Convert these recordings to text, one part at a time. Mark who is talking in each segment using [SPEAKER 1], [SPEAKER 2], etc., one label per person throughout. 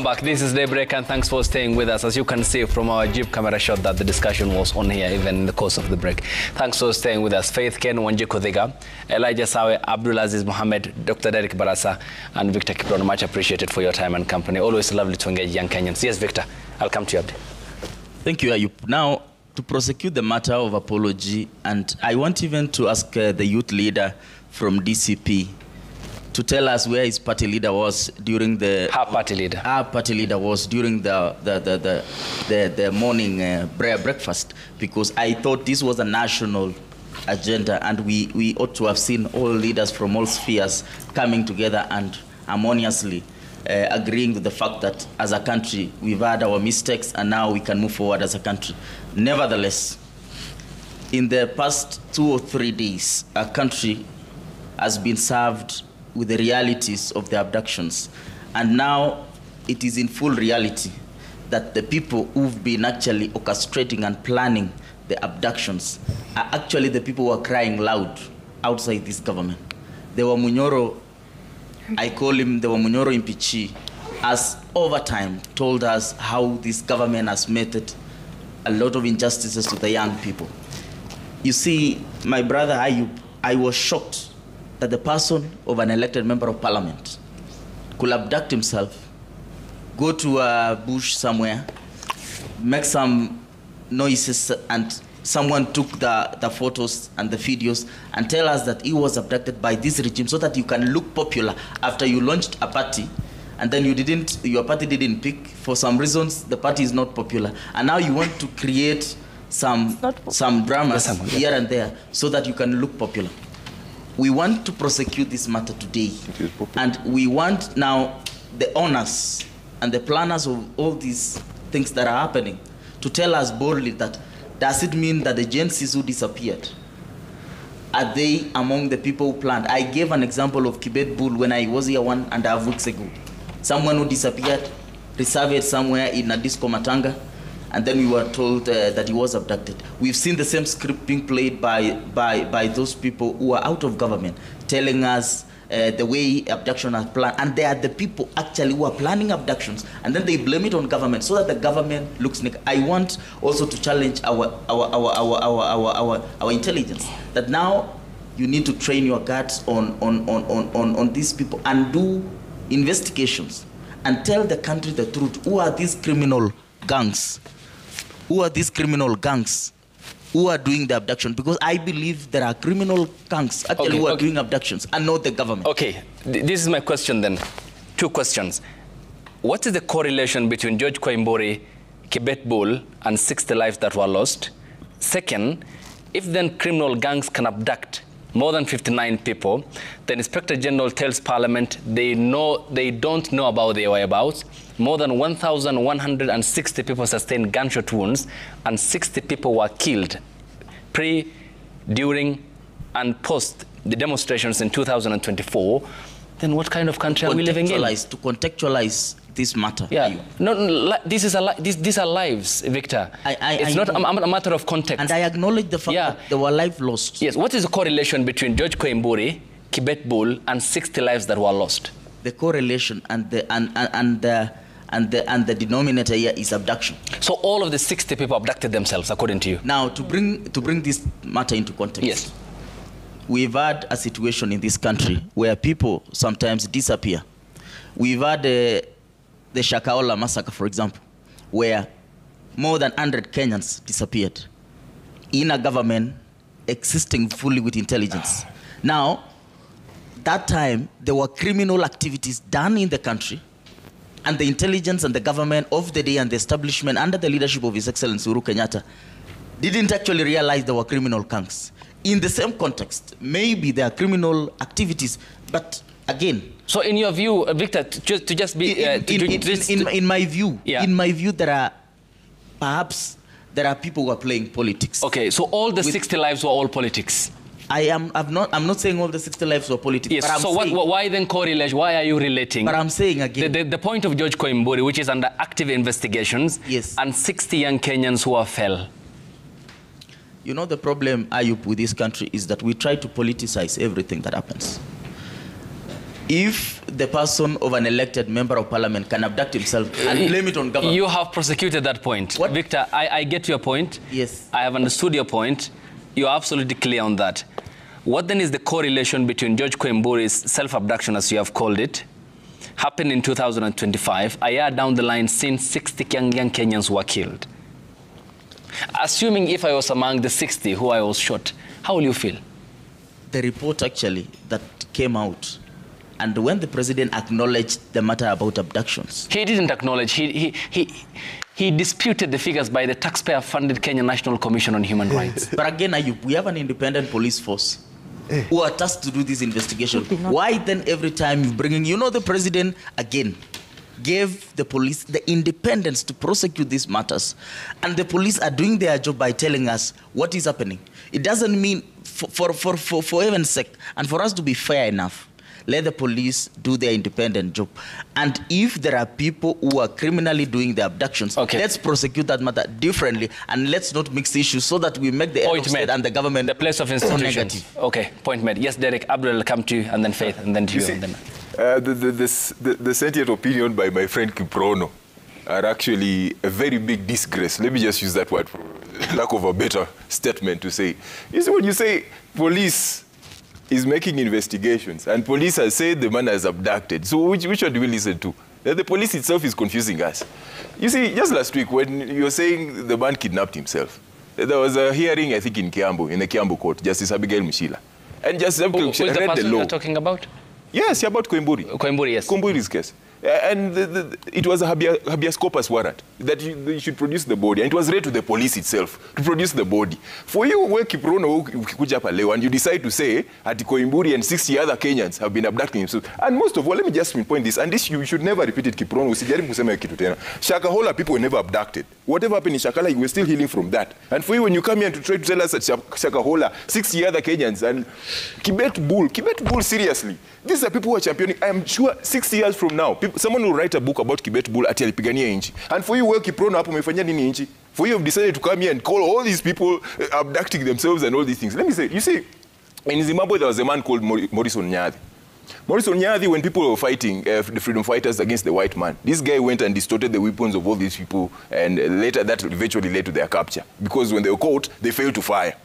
[SPEAKER 1] Welcome back. This is DayBreak, and thanks for staying with us. As you can see from our Jeep camera shot that the discussion was on here even in the course of the break. Thanks for staying with us. Faith Ken, Wanjiku Thiga, Elijah Sawe, Abdulaziz Mohammed, Dr. Derek Barasa, and Victor Kiprono. Much appreciated for your time and company. Always lovely to engage young Kenyans. Yes, Victor, I'll come to you.
[SPEAKER 2] Thank you, Ayub. Now, to prosecute the matter of apology, and I want even to ask the youth leader from DCP to tell us where his party leader was during the...
[SPEAKER 1] Her party leader.
[SPEAKER 2] Our party leader was during the morning breakfast, because I thought this was a national agenda, and we ought to have seen all leaders from all spheres coming together and harmoniously agreeing with the fact that as a country we've had our mistakes and now we can move forward as a country. Nevertheless, in the past 2 or 3 days, our country has been served with the realities of the abductions. And now it is in full reality that the people who've been actually orchestrating and planning the abductions are actually the people who are crying loud outside this government. The Wamunyoro, I call him the Wamunyoro Impichi, has over time told us how this government has meted a lot of injustices to the young people. You see, my brother Ayub, I was shocked that the person of an elected member of parliament could abduct himself, go to a bush somewhere, make some noises, and someone took the photos and the videos and tell us that he was abducted by this regime so that you can look popular after you launched a party and then your party didn't pick. For some reasons, the party is not popular. And now you want to create some dramas here and there so that you can look popular. We want to prosecute this matter today, and we want now the owners and the planners of all these things that are happening to tell us boldly that, does it mean that the Gen Zs who disappeared, are they among the people who planned? I gave an example of Kibet Bull when I was here 1.5 weeks ago. Someone who disappeared, reserved somewhere in a disco Matanga, and then we were told that he was abducted. We've seen the same script being played by those people who are out of government, telling us the way abduction are planned, and they are the people actually who are planning abductions, and then they blame it on government so that the government looks naked. I want also to challenge our intelligence that now you need to train your guards on these people and do investigations and tell the country the truth. Who are these criminal gangs? Who are these criminal gangs who are doing the abduction? Because I believe there are criminal gangs actually who are doing abductions and not the government.
[SPEAKER 1] Okay, this is my question then. 2 questions. What is the correlation between George Koimburi, Kibet Bull, and 60 lives that were lost? Second, if then criminal gangs can abduct more than 59 people, the Inspector General tells Parliament they don't know about their whereabouts. More than 1,160 people sustained gunshot wounds, and 60 people were killed pre, during, and post the demonstrations in 2024. Then what kind of country are we living in?
[SPEAKER 2] To contextualize this matter.
[SPEAKER 1] Yeah, no, these are lives, Victor. It's not a matter of context.
[SPEAKER 2] And I acknowledge the fact that there were lives lost.
[SPEAKER 1] Yes, what is the correlation between George Koimburi, Kibet Bull, and 60 lives that were lost? The
[SPEAKER 2] correlation and the denominator here is abduction.
[SPEAKER 1] So all of the 60 people abducted themselves, according to you?
[SPEAKER 2] Now, to bring this matter into context.
[SPEAKER 1] Yes.
[SPEAKER 2] We've had a situation in this country where people sometimes disappear. We've had the Shakahola massacre, for example, where more than 100 Kenyans disappeared in a government existing fully with intelligence. Now, that time, there were criminal activities done in the country, and the intelligence and the government of the day and the establishment under the leadership of His Excellency Uhuru Kenyatta didn't actually realize there were criminal gangs. In the same context, maybe there are criminal activities, but again...
[SPEAKER 1] So in your view, Victor, to just be...
[SPEAKER 2] In my view, there are people who are playing politics.
[SPEAKER 1] Okay, so all the 60 lives were all politics?
[SPEAKER 2] I'm not saying all the 60 lives were politics.
[SPEAKER 1] Yes, but so why then correlate? Why are you relating?
[SPEAKER 2] But I'm saying again...
[SPEAKER 1] The point of George Koimburi, which is under active investigations,
[SPEAKER 2] yes,
[SPEAKER 1] and 60 young Kenyans who are fell.
[SPEAKER 2] You know, the problem, Ayub, with this country is that we try to politicize everything that happens. If the person of an elected member of parliament can abduct himself and blame it on government.
[SPEAKER 1] You have prosecuted that point.
[SPEAKER 2] What?
[SPEAKER 1] Victor, I get your point.
[SPEAKER 2] Yes.
[SPEAKER 1] I have understood your point. You're absolutely clear on that. What then is the correlation between George Koimburi's self-abduction, as you have called it, happened in 2025, a year down the line since 60 young Kenyans were killed? Assuming if I was among the 60 who I was shot, how will you feel?
[SPEAKER 2] The report actually that came out, and when the president acknowledged the matter about abductions.
[SPEAKER 1] He didn't acknowledge. He disputed the figures by the taxpayer-funded Kenya National Commission on Human Rights.
[SPEAKER 2] But again, Ayub, we have an independent police force who are tasked to do this investigation. Why then every time you bring in, the president again gave the police the independence to prosecute these matters, and the police are doing their job by telling us what is happening. It doesn't mean, for heaven's sake, and for us to be fair enough, let the police do their independent job. And if there are people who are criminally doing the abductions, let's prosecute that matter differently, and let's not mix issues so that we make the head of state and the government
[SPEAKER 1] the place of institutions. Okay, point made. Yes, Derek, Abdul will come to you, and then Faith, and then to you.
[SPEAKER 3] The sentient opinion by my friend Kiprono are actually a very big disgrace. Let me just use that word for lack of a better statement to say. You see, when you say police is making investigations, and police has said the man has abducted. So which one do we listen to? The police itself is confusing us. You see, just last week when you were saying the man kidnapped himself, there was a hearing, I think, in Kiambu, in the Kiambu court, Justice Abigail Mushila. And Justice Abigail Mushila read the law.
[SPEAKER 1] You're talking about?
[SPEAKER 3] Yes, about Koimburi.
[SPEAKER 1] Koimburi, yes.
[SPEAKER 3] Koimburi's case. And it was a habeas corpus warrant that you should produce the body. And it was read to the police itself to produce the body. For you, where Kiprono ukikuja hapa leo, and you decide to say at Koimburi and 60 other Kenyans have been abducting themselves. And most of all, let me just pinpoint this, and this you should never repeat it, Kiprono. Usijaribu kusema kitu tena. Shakahola people were never abducted. Whatever happened in Shakahola, you were still healing from that. And for you, when you come here to try to tell us that Shakahola, 60 other Kenyans, and Kibet Bull, seriously. These are people who are championing. I am sure 60 years from now, someone will write a book about Kibet Bull ati alipigania inchi. And for you, where Kiprono hapo umefanya nini inchi? For you have decided to come here and call all these people abducting themselves and all these things. Let me say, you see, in Zimbabwe, there was a man called Morrison Nyadhi. Morrison Nyadhi, when people were fighting the freedom fighters against the white man, this guy went and distorted the weapons of all these people, and later that eventually led to their capture. Because when they were caught, they failed to fire.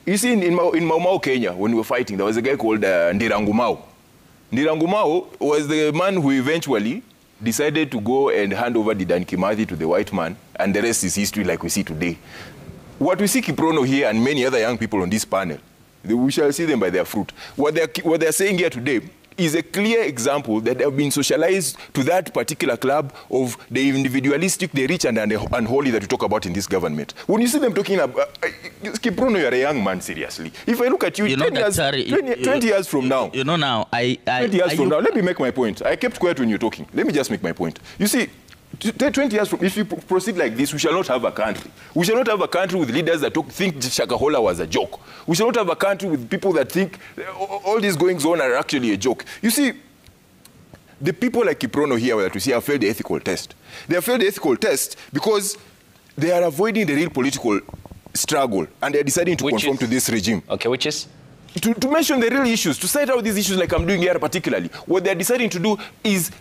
[SPEAKER 3] You see, in Mau Mau, Kenya, when we were fighting, there was a guy called Ndirangu Mau. Ndirangu Mau was the man who eventually decided to go and hand over the Dan Kimathi to the white man, and the rest is history like we see today. What we see Kiprono here and many other young people on this panel, we shall see them by their fruit. What they're saying here today is a clear example that they have been socialized to that particular club of the individualistic, the rich and unholy that we talk about in this government. When you see them talking about, Kiprono, you're a young man, seriously. If I look at you, 20 years from now.
[SPEAKER 2] 20
[SPEAKER 3] years from now, let me make my point. I kept quiet when you're talking. Let me just make my point. You see, 20 years from, if you proceed like this, we shall not have a country. We shall not have a country with leaders that think Shakahola was a joke. We shall not have a country with people that think all these goings on are actually a joke. You see, the people like Kiprono here that we see have failed the ethical test. They have failed the ethical test because they are avoiding the real political struggle, and they are deciding to conform to this regime.
[SPEAKER 1] Okay, which is?
[SPEAKER 3] To mention the real issues, to cite out these issues like I'm doing here particularly. What they are deciding to do is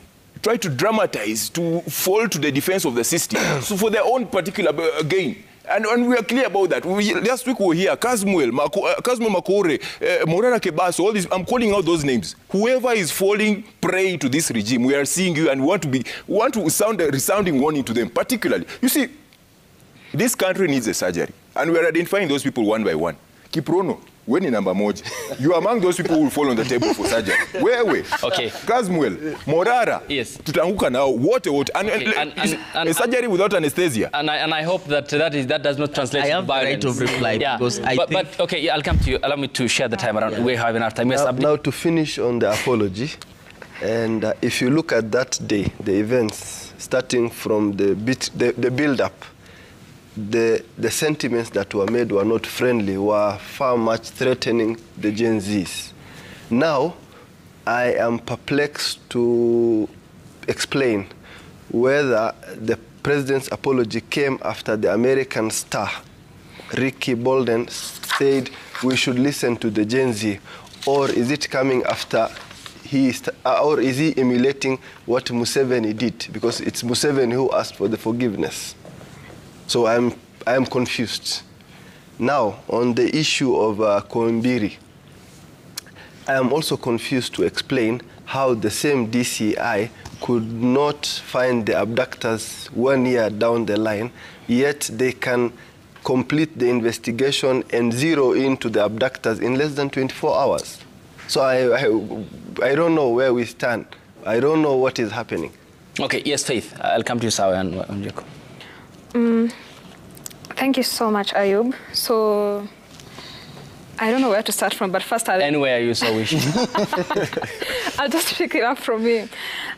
[SPEAKER 3] try to dramatize, to fall to the defense of the system, so for their own particular gain. And we are clear about that. Last week we were here, Kazmuel Makore, Morara Kebaso, all these, I'm calling out those names. Whoever is falling prey to this regime, we are seeing you and want to sound a resounding warning to them, particularly. You see, this country needs a surgery, and we are identifying those people one by one. Kiprono, when in number moja, you are among those people who will fall on the table for surgery. Where?
[SPEAKER 1] Okay.
[SPEAKER 3] Kazmuel, Morara,
[SPEAKER 1] yes.
[SPEAKER 3] Tutanguka now, what? And surgery without anesthesia.
[SPEAKER 1] And I hope that does not translate to violence.
[SPEAKER 2] I have the right of reply.
[SPEAKER 1] Yeah.
[SPEAKER 2] Because
[SPEAKER 1] but okay, yeah, I'll come to you. Allow me to share the time around. We have enough time. Yes,
[SPEAKER 4] now to finish on the apology, and if you look at that day, the events, starting from the build-up, the sentiments that were made were not friendly, were far much threatening the Gen Zs. Now, I am perplexed to explain whether the president's apology came after the American star, Ricky Bolden, said we should listen to the Gen Z, or is it coming after or is he emulating what Museveni did? Because it's Museveni who asked for the forgiveness. So I am confused. Now, on the issue of Koimbiri, I am also confused to explain how the same DCI could not find the abductors 1 year down the line, yet they can complete the investigation and zero into the abductors in less than 24 hours. So I don't know where we stand. I don't know what is happening.
[SPEAKER 1] Okay, yes, Faith. I'll come to you, Sawa and Jacob.
[SPEAKER 5] Thank you so much, Ayub. So, I don't know where to start from, but first
[SPEAKER 1] anywhere you so wish.
[SPEAKER 5] I'll just pick it up from here.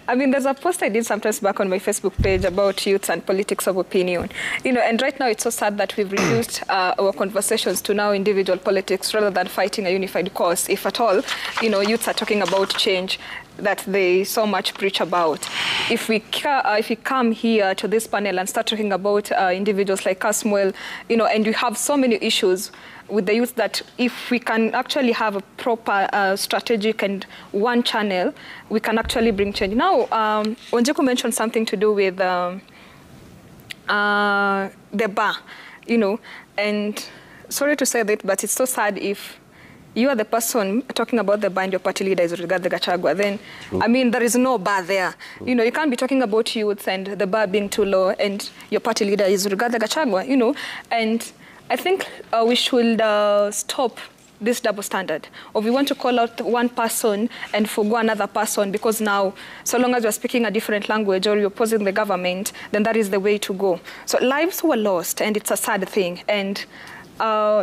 [SPEAKER 5] I mean, there's a post I did sometimes back on my Facebook page about youths and politics of opinion. You know, and right now it's so sad that we've reduced our conversations to now individual politics rather than fighting a unified cause. If at all, you know, youths are talking about change that they so much preach about. If we come here to this panel and start talking about individuals like Casmuel, you know, and we have so many issues with the youth that if we can actually have a proper strategic and one channel, we can actually bring change. Now, Onjeko mentioned something to do with the bar, you know, and sorry to say that, but it's so sad if you are the person talking about the bar and your party leader is Rigathi Gachagua, then, I mean, there is no bar there. You know, you can't be talking about youth and the bar being too low and your party leader is Rigathi Gachagua, you know, and I think we should stop this double standard. Or we want to call out one person and forgo another person because now, so long as you're speaking a different language or you're opposing the government, then that is the way to go. So lives were lost, and it's a sad thing. And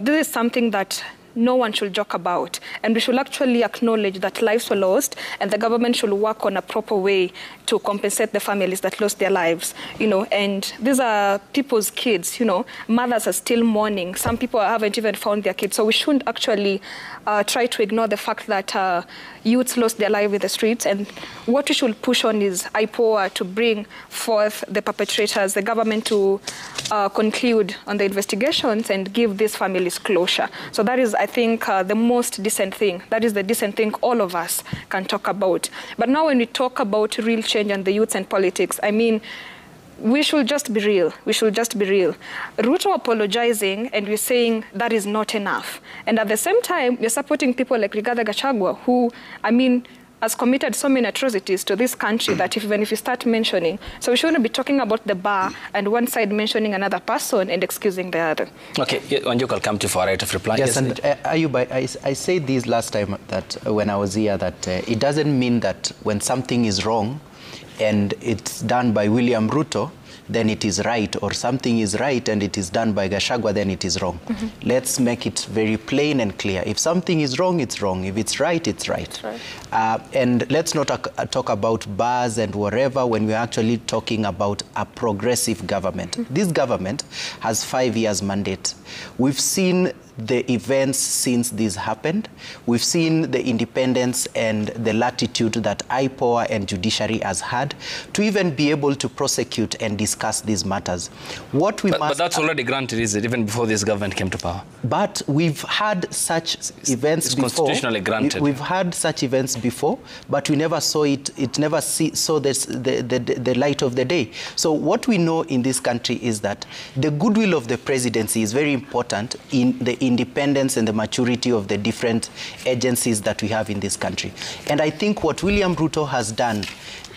[SPEAKER 5] this is something that no one should joke about. And we should actually acknowledge that lives were lost and the government should work on a proper way to compensate the families that lost their lives, you know, and these are people's kids, you know, mothers are still mourning. Some people haven't even found their kids. So we shouldn't actually try to ignore the fact that youths lost their life in the streets. And what we should push on is IPOA to bring forth the perpetrators, the government to conclude on the investigations and give these families closure. So that is, I think, the most decent thing. That is the decent thing all of us can talk about. But now when we talk about real change and the youths and politics, I mean, we should just be real. We should just be real. Ruto apologizing and we're saying that is not enough. And at the same time, we're supporting people like Rigathi Gachagua who, I mean, has committed so many atrocities to this country that even if you start mentioning, so we shouldn't be talking about the bar and one side mentioning another person and excusing the other.
[SPEAKER 1] Okay, Wanjuk, I'll come to for a right of reply.
[SPEAKER 6] Yes, and Ayub, I said this last time that when I was here that it doesn't mean that when something is wrong and it's done by William Ruto, then it is right, or something is right and it is done by Gachagua, then it is wrong. Let's make it very plain and clear. If something is wrong, it's wrong. If it's right, it's right. That's right. And let's not talk about bars and whatever when we're actually talking about a progressive government. This government has 5 years mandate. We've seen the events since this happened. We've seen the independence and the latitude that IPOA and judiciary has had to even be able to prosecute and discuss these matters. What we
[SPEAKER 1] but that's already granted, is it, even before this government came to power?
[SPEAKER 6] But we've had such events before.
[SPEAKER 1] Constitutionally granted.
[SPEAKER 6] We've had such events before, but we never saw it. It never saw the light of the day. So what we know in this country is that the goodwill of the presidency is very important in the independence and the maturity of the different agencies that we have in this country. And I think what William Ruto has done,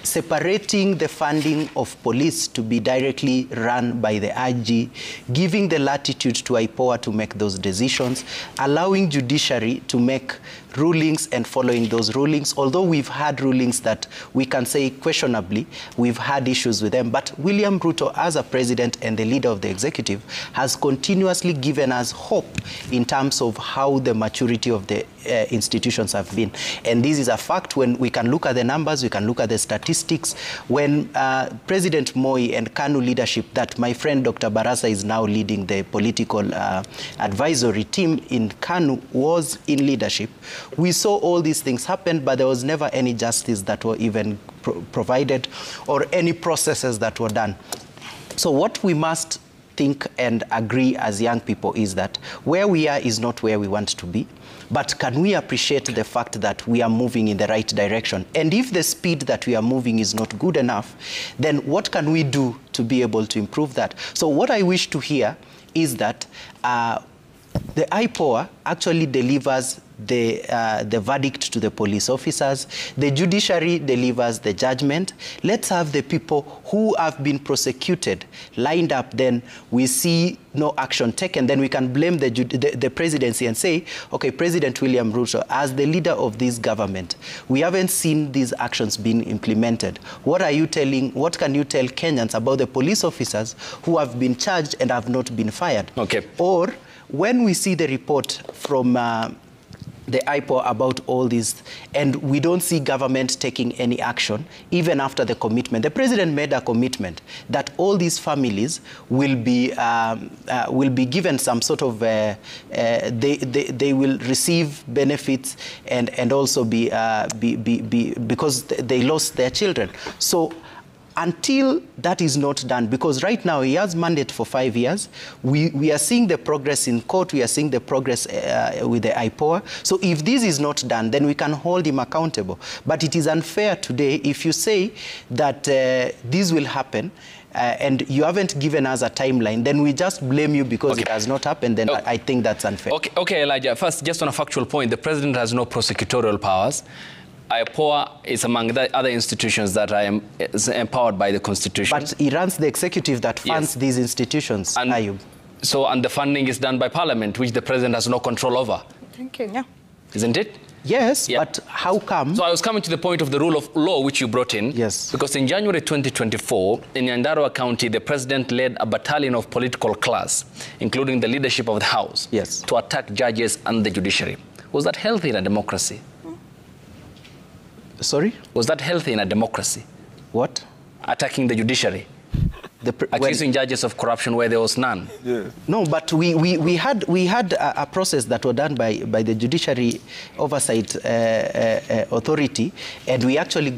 [SPEAKER 6] separating the funding of police to be directly run by the IG, giving the latitude to IPOA to make those decisions, allowing judiciary to make rulings and following those rulings. Although we've had rulings that we can say questionably, we've had issues with them, but William Ruto, as a president and the leader of the executive, has continuously given us hope in terms of how the maturity of the institutions have been. And this is a fact. When we can look at the numbers, we can look at the statistics. When President Moi and KANU leadership, that my friend Dr. Barasa is now leading the political advisory team in KANU, was in leadership, we saw all these things happen, but there was never any justice that were even provided or any processes that were done. So what we must think and agree as young people is that where we are is not where we want to be. But can we appreciate the fact that we are moving in the right direction? And if the speed that we are moving is not good enough, then what can we do to be able to improve that? So what I wish to hear is that the IPOA actually delivers the verdict to the police officers. The judiciary delivers the judgment. Let's have the people who have been prosecuted lined up. Then we see no action taken. Then we can blame the presidency and say, okay, President William Ruto, as the leader of this government, we haven't seen these actions being implemented. What can you tell Kenyans about the police officers who have been charged and have not been fired?
[SPEAKER 1] Okay.
[SPEAKER 6] Or when we see the report from the IPO about all this, and we don't see government taking any action, even after the commitment. The president made a commitment that all these families will be given some sort of, they will receive benefits and also because they lost their children. So until that is not done, because right now he has mandate for 5 years, we are seeing the progress in court, we are seeing the progress with the IPOA. So if this is not done, then we can hold him accountable. But it is unfair today if you say that this will happen, and you haven't given us a timeline, then we just blame you because it has not happened, then I think that's unfair.
[SPEAKER 1] Okay, Elijah, first, just on a factual point, the president has no prosecutorial powers. IPOA is among the other institutions that is empowered by the Constitution.
[SPEAKER 6] But he runs the executive that funds these institutions, Ayub.
[SPEAKER 1] And the funding is done by Parliament, which the president has no control over.
[SPEAKER 5] Thank you, yeah.
[SPEAKER 1] Isn't it?
[SPEAKER 6] Yes, but how come?
[SPEAKER 1] So I was coming to the point of the rule of law, which you brought in.
[SPEAKER 6] Yes.
[SPEAKER 1] Because in January 2024, in Nyandarua County, the president led a battalion of political class, including the leadership of the House, to attack judges and the judiciary. Was that healthy in a democracy?
[SPEAKER 6] Sorry?
[SPEAKER 1] Was that healthy in a democracy?
[SPEAKER 6] What?
[SPEAKER 1] Attacking the judiciary. Accusing judges of corruption where there was none.
[SPEAKER 3] Yeah.
[SPEAKER 6] No, but we had a process that was done by the Judiciary Oversight Authority, and we actually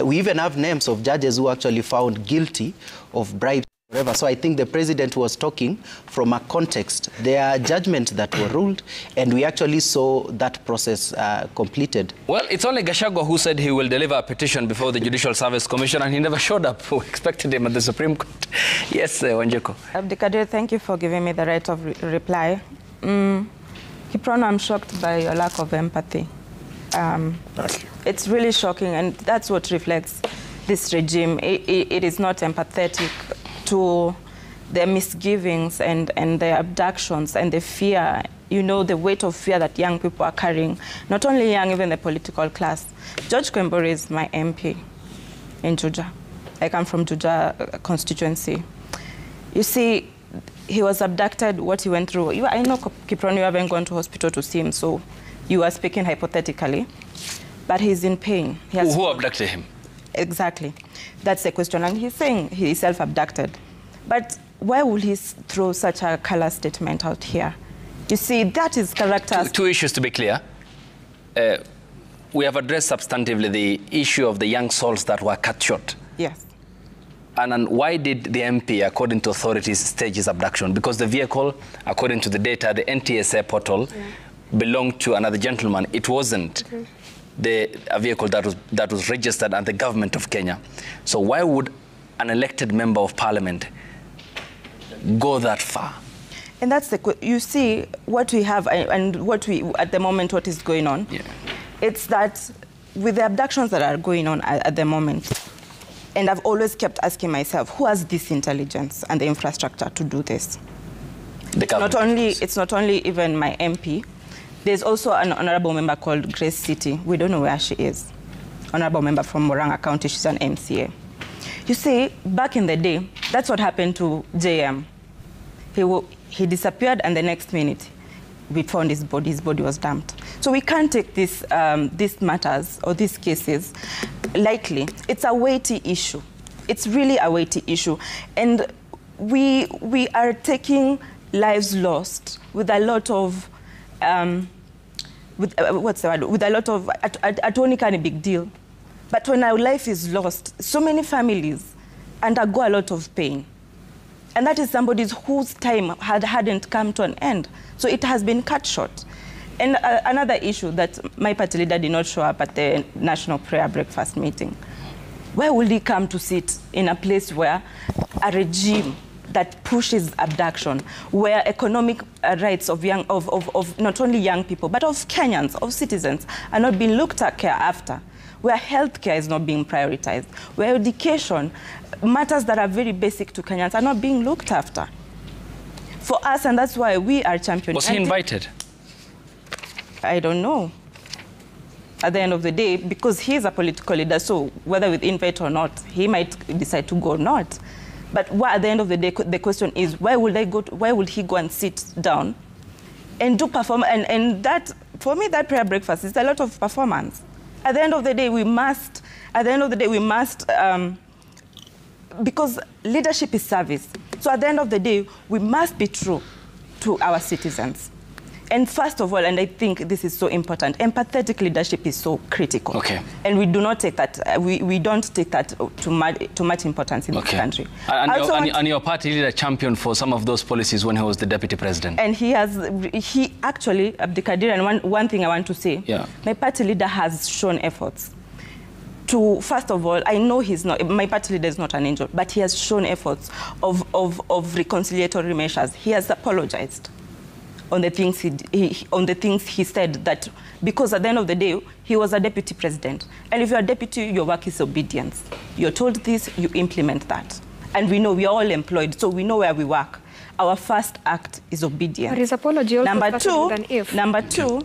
[SPEAKER 6] we even have names of judges who actually found guilty of bribes. So I think the president was talking from a context. There are judgments that were ruled, and we actually saw that process completed.
[SPEAKER 1] Well, it's only Gachagua who said he will deliver a petition before the Judicial Service Commission, and he never showed up. We expected him at the Supreme Court. Yes, Wanjeko.
[SPEAKER 7] Abdikadir, thank you for giving me the right of reply. Kiprono, I'm shocked by your lack of empathy. It's really shocking, and that's what reflects this regime. It is not empathetic to their misgivings and their abductions and the fear, the weight of fear that young people are carrying. Not only young, even the political class. George Koimburi is my MP in Juja. I come from Juja constituency. You see, he was abducted, what he went through. I know, Kiprono, you haven't gone to hospital to see him, so you are speaking hypothetically. But he's in pain.
[SPEAKER 1] Who abducted him?
[SPEAKER 7] Exactly. That's the question. And he's saying he is self-abducted. But why would he throw such a callous statement out here? You see, that is character.
[SPEAKER 1] Two issues to be clear. We have addressed substantively the issue of the young souls that were cut short.
[SPEAKER 7] Yes.
[SPEAKER 1] And why did the MP, according to authorities, stage his abduction? Because the vehicle, according to the data, the NTSA portal, belonged to another gentleman. It wasn't a vehicle that was registered at the government of Kenya. So why would an elected member of parliament go that far?
[SPEAKER 7] And that's you see what we have and what at the moment, what is going on. It's that with the abductions that are going on at the moment, and I've always kept asking myself, who has this intelligence and the infrastructure to do this? It's not only even my MP. There's also an honorable member called Grace City. We don't know where she is. Honorable member from Murang'a County, she's an MCA. You see, back in the day, that's what happened to JM. He disappeared, and the next minute, we found his body. His body was dumped. So we can't take these matters or these cases lightly. It's a weighty issue. It's really a weighty issue. And we are taking lives lost with a lot of, with a lot of, at only kind of big deal. But when our life is lost, so many families undergo a lot of pain. And that is somebody whose time hadn't come to an end. So it has been cut short. And another issue that my party leader did not show up at the National Prayer Breakfast meeting. Where will he come to sit in a place where a regime that pushes abduction, where economic rights of not only young people, but of Kenyans, of citizens, are not being looked at care after, where healthcare is not being prioritized, where education, matters that are very basic to Kenyans, are not being looked after? For us, and that's why we are championing.
[SPEAKER 1] Was he invited?
[SPEAKER 7] I don't know. At the end of the day, because he is a political leader, so whether with invite or not, he might decide to go or not. But at the end of the day, the question is, where will he go and sit down and do perform? And that, for me, that prayer breakfast is a lot of performance. At the end of the day, we must, because leadership is service. So at the end of the day, we must be true to our citizens. And first of all, and I think this is so important, empathetic leadership is so critical.
[SPEAKER 1] Okay.
[SPEAKER 7] And we do not take that, we don't take that to much importance in this country.
[SPEAKER 1] And your party leader championed for some of those policies when he was the deputy president.
[SPEAKER 7] And he actually, Abdikadir, and one thing I want to say, my party leader has shown efforts to, first of all, I know my party leader is not an angel, but he has shown efforts of reconciliatory measures. He has apologized on the things he said, that because at the end of the day, he was a deputy president. And if you're a deputy, your work is obedience. You're told this, you implement that. And we know we are all employed, so we know where we work. Our first act is obedience.
[SPEAKER 5] But his apology also
[SPEAKER 7] Number two,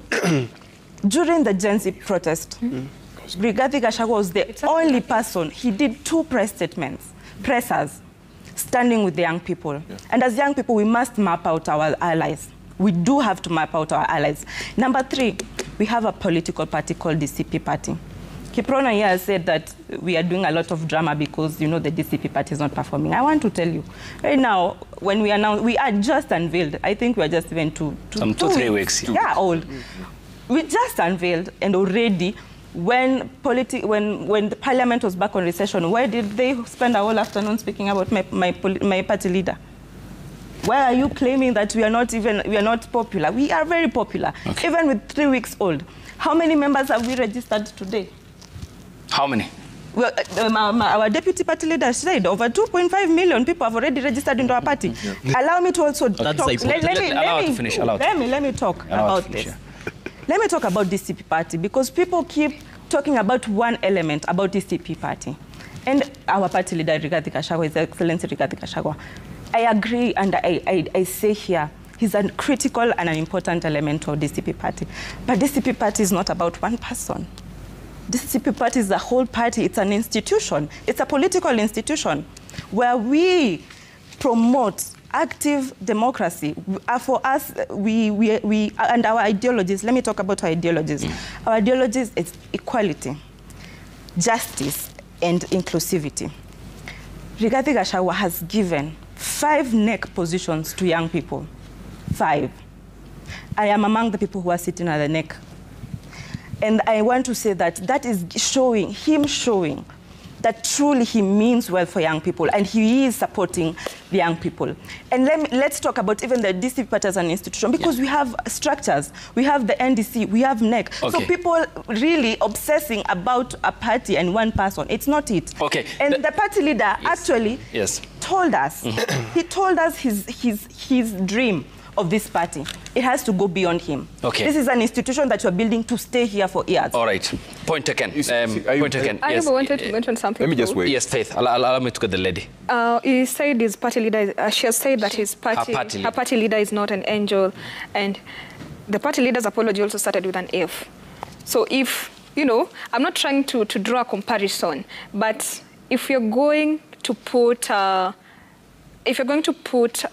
[SPEAKER 7] during the Gen Z protest, Rigathi Gachagua was the only person, he did 2 press statements, pressers, standing with the young people. And as young people, we must map out our allies. We do have to map out our allies. Number 3, we have a political party called the DCP party. Kiprono here said that we are doing a lot of drama because, you know, the DCP party is not performing. I want to tell you, right now, when we announce, we are just unveiled. I think we are just even two,
[SPEAKER 1] 3 weeks.
[SPEAKER 7] Yeah, old. We just unveiled, and already, when the parliament was back on recession, where did they spend a whole afternoon speaking about my party leader? Why are you claiming that we are not popular? We are very popular, even with 3 weeks old. How many members have we registered today?
[SPEAKER 1] How many?
[SPEAKER 7] Well, our deputy party leader said over 2.5 million people have already registered into our party. Allow me to also talk. Let me talk about this. Let me talk about DCP party, because people keep talking about one element about DCP party. And our party leader, Rigathi Gachagua, His Excellency Rigathi Gachagua. I agree, and I say here, he's a critical and an important element of DCP party. But DCP party is not about one person. DCP party is a whole party. It's an institution. It's a political institution where we promote active democracy. For us, and our ideologies, let me talk about our ideologies. Our ideologies is equality, justice, and inclusivity. Rigathi Gachagua has given 5 neck positions to young people. 5. I am among the people who are sitting at the neck. And I want to say that that is him showing that truly he means well for young people, and he is supporting the young people. And let's talk about even the DCP party as an institution, because we have structures. We have the NDC, we have NEC. So people really obsessing about a party and one person, it's not it. And the party leader actually told us, he told us his dream of this party. It has to go beyond him. This is an institution that you're building to stay here for years.
[SPEAKER 1] All right. Point taken. Point taken.
[SPEAKER 5] I wanted to mention something.
[SPEAKER 3] Let me just wait.
[SPEAKER 1] Yes, Faith. Allow me to get the lady.
[SPEAKER 5] He said his party leader, she has said that her party leader is not an angel. And the party leader's apology also started with an F. So if, you know, I'm not trying to draw a comparison, but if you're going to put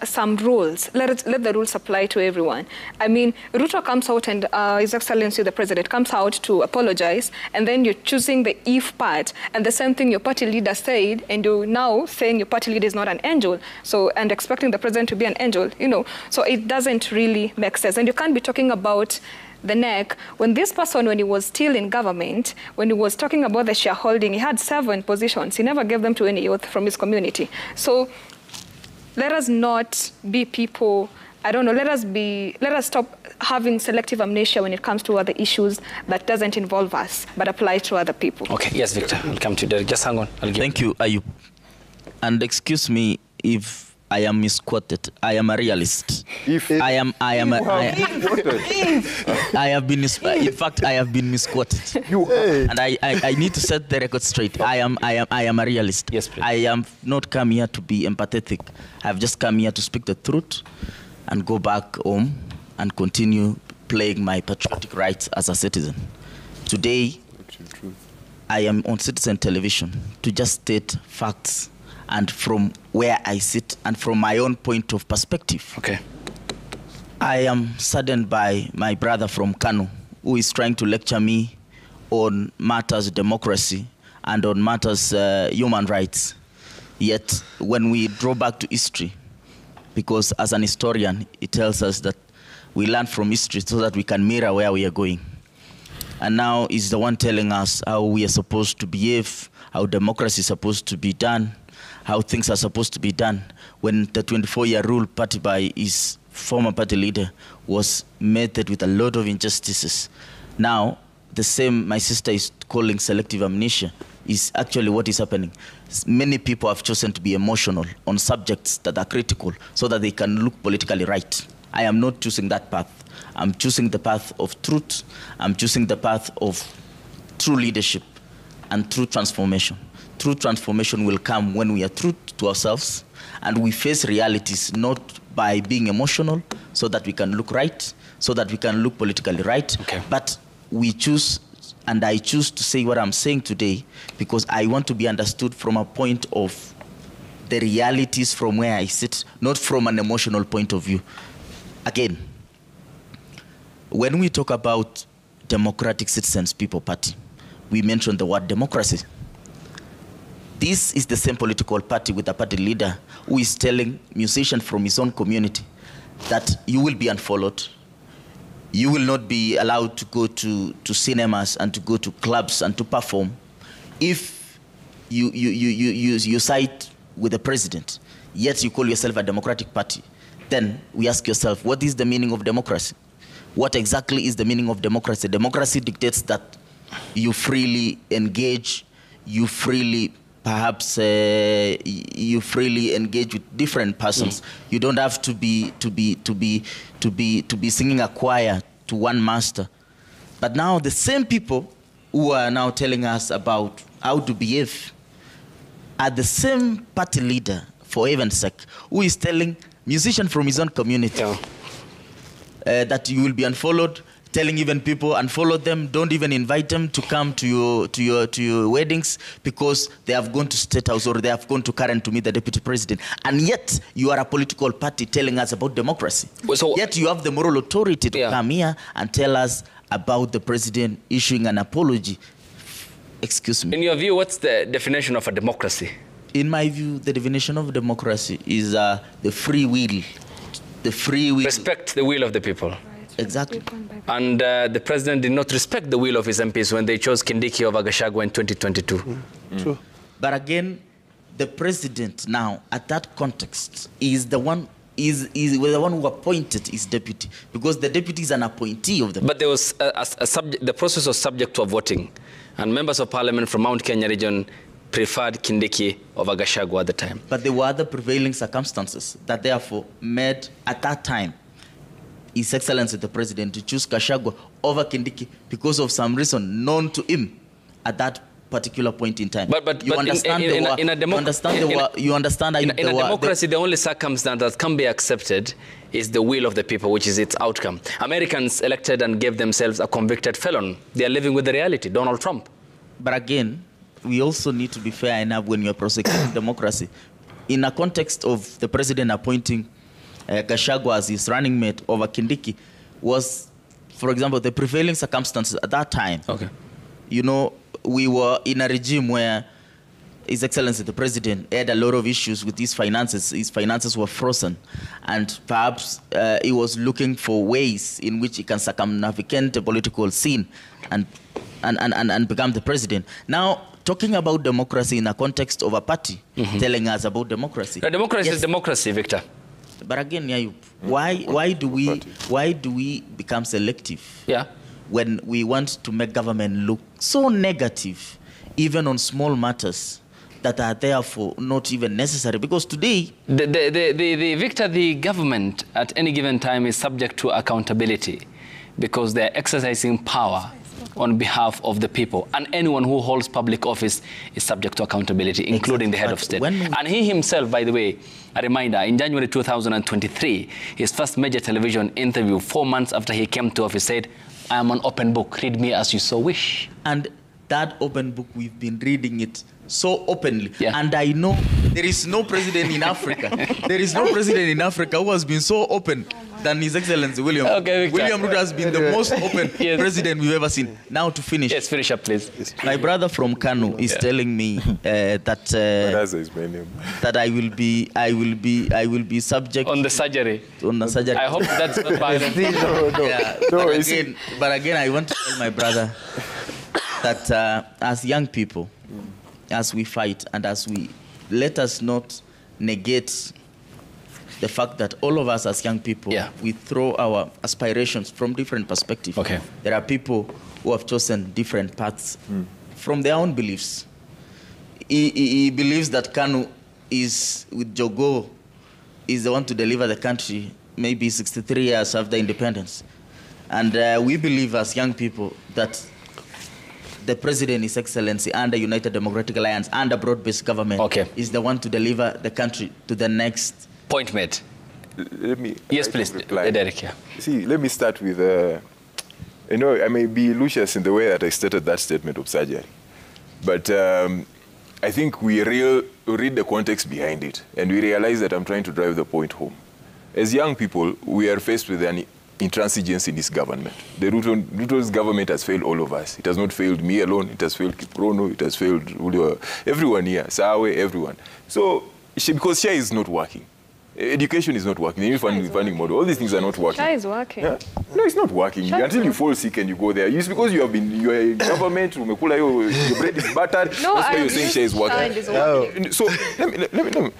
[SPEAKER 5] some rules, let the rules apply to everyone. I mean, Ruto comes out and His Excellency the President comes out to apologize, and then you're choosing the if part, and the same thing your party leader said, and you're now saying your party leader is not an angel, so, and expecting the President to be an angel, you know. So it doesn't really make sense. And you can't be talking about the neck when this person, when he was still in government, when he was talking about the shareholding, he had 7 positions. He never gave them to any youth from his community. So let us not be people, I don't know, let us stop having selective amnesia when it comes to other issues that doesn't involve us, but apply to other people.
[SPEAKER 1] Okay, yes, Victor, I'll come to you, Derek. Just hang on.
[SPEAKER 2] Thank you, Ayub. And excuse me if I am misquoted. I am a realist. I have been, in fact, I have been misquoted. And I need to set the record straight. I am a realist.
[SPEAKER 1] Yes, please.
[SPEAKER 2] I am not come here to be empathetic. I've just come here to speak the truth and go back home and continue playing my patriotic rights as a citizen. Today, I am on Citizen Television to just state facts and from where I sit and from my own point of perspective.
[SPEAKER 1] Okay.
[SPEAKER 2] I am saddened by my brother from Kano, who is trying to lecture me on matters democracy and on matters human rights. Yet, when we draw back to history, because as an historian, it tells us that we learn from history so that we can mirror where we are going. And now he's the one telling us how we are supposed to behave, how democracy is supposed to be done, how things are supposed to be done, when the 24-year rule party by his former party leader was meted with a lot of injustices. Now, the same my sister is calling selective amnesia is actually what is happening. Many people have chosen to be emotional on subjects that are critical so that they can look politically right. I am not choosing that path. I'm choosing the path of truth. I'm choosing the path of true leadership and true transformation. True transformation will come when we are true to ourselves and we face realities not by being emotional so that we can look right, so that we can look politically right,
[SPEAKER 1] okay.
[SPEAKER 2] But we choose, and I choose to say what I'm saying today because I want to be understood from a point of the realities from where I sit, not from an emotional point of view. Again, when we talk about Democratic Citizens People Party, we mention the word democracy. This is the same political party with a party leader who is telling musicians from his own community that you will be unfollowed. You will not be allowed to go to cinemas and to go to clubs and to perform if you side with the president, yet you call yourself a democratic party. Then we ask yourself, what is the meaning of democracy? What exactly is the meaning of democracy? Democracy dictates that you freely engage, you freely perhaps you freely engage with different persons. You don't have to be singing a choir to one master. But now the same people who are now telling us about how to behave are the same party leader, for heaven's sake, who is telling musicians from his own community that you will be unfollowed, telling even people unfollow them, don't even invite them to come to your weddings because they have gone to State House or they have gone to Karen to meet the Deputy President. And yet you are a political party telling us about democracy.
[SPEAKER 1] So,
[SPEAKER 2] yet you have the moral authority to come here and tell us about the President issuing an apology. Excuse me.
[SPEAKER 1] in your view, what's the definition of a democracy?
[SPEAKER 2] In my view, the definition of democracy is the free will. The free will.
[SPEAKER 1] Respect the will of the people.
[SPEAKER 2] Exactly.
[SPEAKER 1] And the president did not respect the will of his MPs when they chose Kindiki over Gachagua in 2022.
[SPEAKER 2] True. But again, the president now, at that context, is the one who appointed his deputy, because the deputy is an appointee of the.
[SPEAKER 1] But there was the process was subject to a voting, and members of parliament from Mount Kenya region preferred Kindiki over Gachagua at the time.
[SPEAKER 2] But there were other prevailing circumstances that therefore made, at that time, His Excellency the President to choose Gachagua over Kindiki because of some reason known to him at that particular point in time.
[SPEAKER 1] But in a democracy, the only circumstance that can be accepted is the will of the people, which is its outcome. Americans elected and gave themselves a convicted felon. They are living with the reality, Donald Trump.
[SPEAKER 2] But again, we also need to be fair enough when you are prosecuting democracy. In a context of the president appointing Gachagua as his running mate over Kindiki was, for example, the prevailing circumstances at that time.
[SPEAKER 1] Okay.
[SPEAKER 2] You know, we were in a regime where His Excellency the President had a lot of issues with his finances. His finances were frozen. And perhaps he was looking for ways in which he can circumnavigate the political scene and become the president. Now, talking about democracy in a context of a party telling us about democracy.
[SPEAKER 1] Now, democracy is democracy, Victor.
[SPEAKER 2] But again, Yayub, why do we become selective?
[SPEAKER 1] Yeah.
[SPEAKER 2] When we want to make government look so negative, even on small matters that are therefore not even necessary? Because today,
[SPEAKER 1] Victor, the government at any given time is subject to accountability because they're exercising power on behalf of the people, and anyone who holds public office is subject to accountability, including the head of state. And he himself, by the way, a reminder, in January 2023, his first major television interview, 4 months after he came to office, said, "I am an open book, read me as you so wish."
[SPEAKER 2] And that open book, we've been reading it so openly.
[SPEAKER 1] Yeah.
[SPEAKER 2] And I know there is no president in Africa. There is no president in Africa who has been so open than His Excellency William.
[SPEAKER 1] Okay, Victor.
[SPEAKER 2] William Ruto has been the most open president we've ever seen. Now to finish.
[SPEAKER 1] Yes, finish up, please.
[SPEAKER 2] My brother from Kano is telling me that
[SPEAKER 3] Is my name.
[SPEAKER 2] that I will be subject
[SPEAKER 1] On the surgery.
[SPEAKER 2] on the surgery.
[SPEAKER 1] I hope that's not violent.
[SPEAKER 2] Yeah,
[SPEAKER 3] No,
[SPEAKER 2] but again, I want to tell my brother that as young people, as we fight and as we let us not negate the fact that all of us as young people, we throw our aspirations from different perspectives.
[SPEAKER 1] Okay.
[SPEAKER 2] There are people who have chosen different paths from their own beliefs. He believes that Kanu is, with Jogo, is the one to deliver the country maybe 63 years after independence. And we believe as young people that the president, His Excellency, under United Democratic Alliance, under broad-based government, is the one to deliver the country to the next
[SPEAKER 1] point made.
[SPEAKER 3] Let me.
[SPEAKER 1] Yes, please, Derek. Yeah.
[SPEAKER 3] See, let me start with. I know I may be Lucius in the way that I stated that statement of surgery, but I think we read the context behind it, and we realize that I'm trying to drive the point home. As young people, we are faced with an intransigence in this government. The Ruto's government has failed all of us. It has not failed me alone. It has failed Kiprono. It has failed everyone here, Sawe, everyone. So, because Share is not working. Education is not working. The new funding model, all these things are not working.
[SPEAKER 5] Share is working.
[SPEAKER 3] Yeah? No, it's not working. Until you fall sick and you go there. It's because you are in government, your bread is buttered.
[SPEAKER 5] No,
[SPEAKER 3] that's why you're saying Share is working. So let me.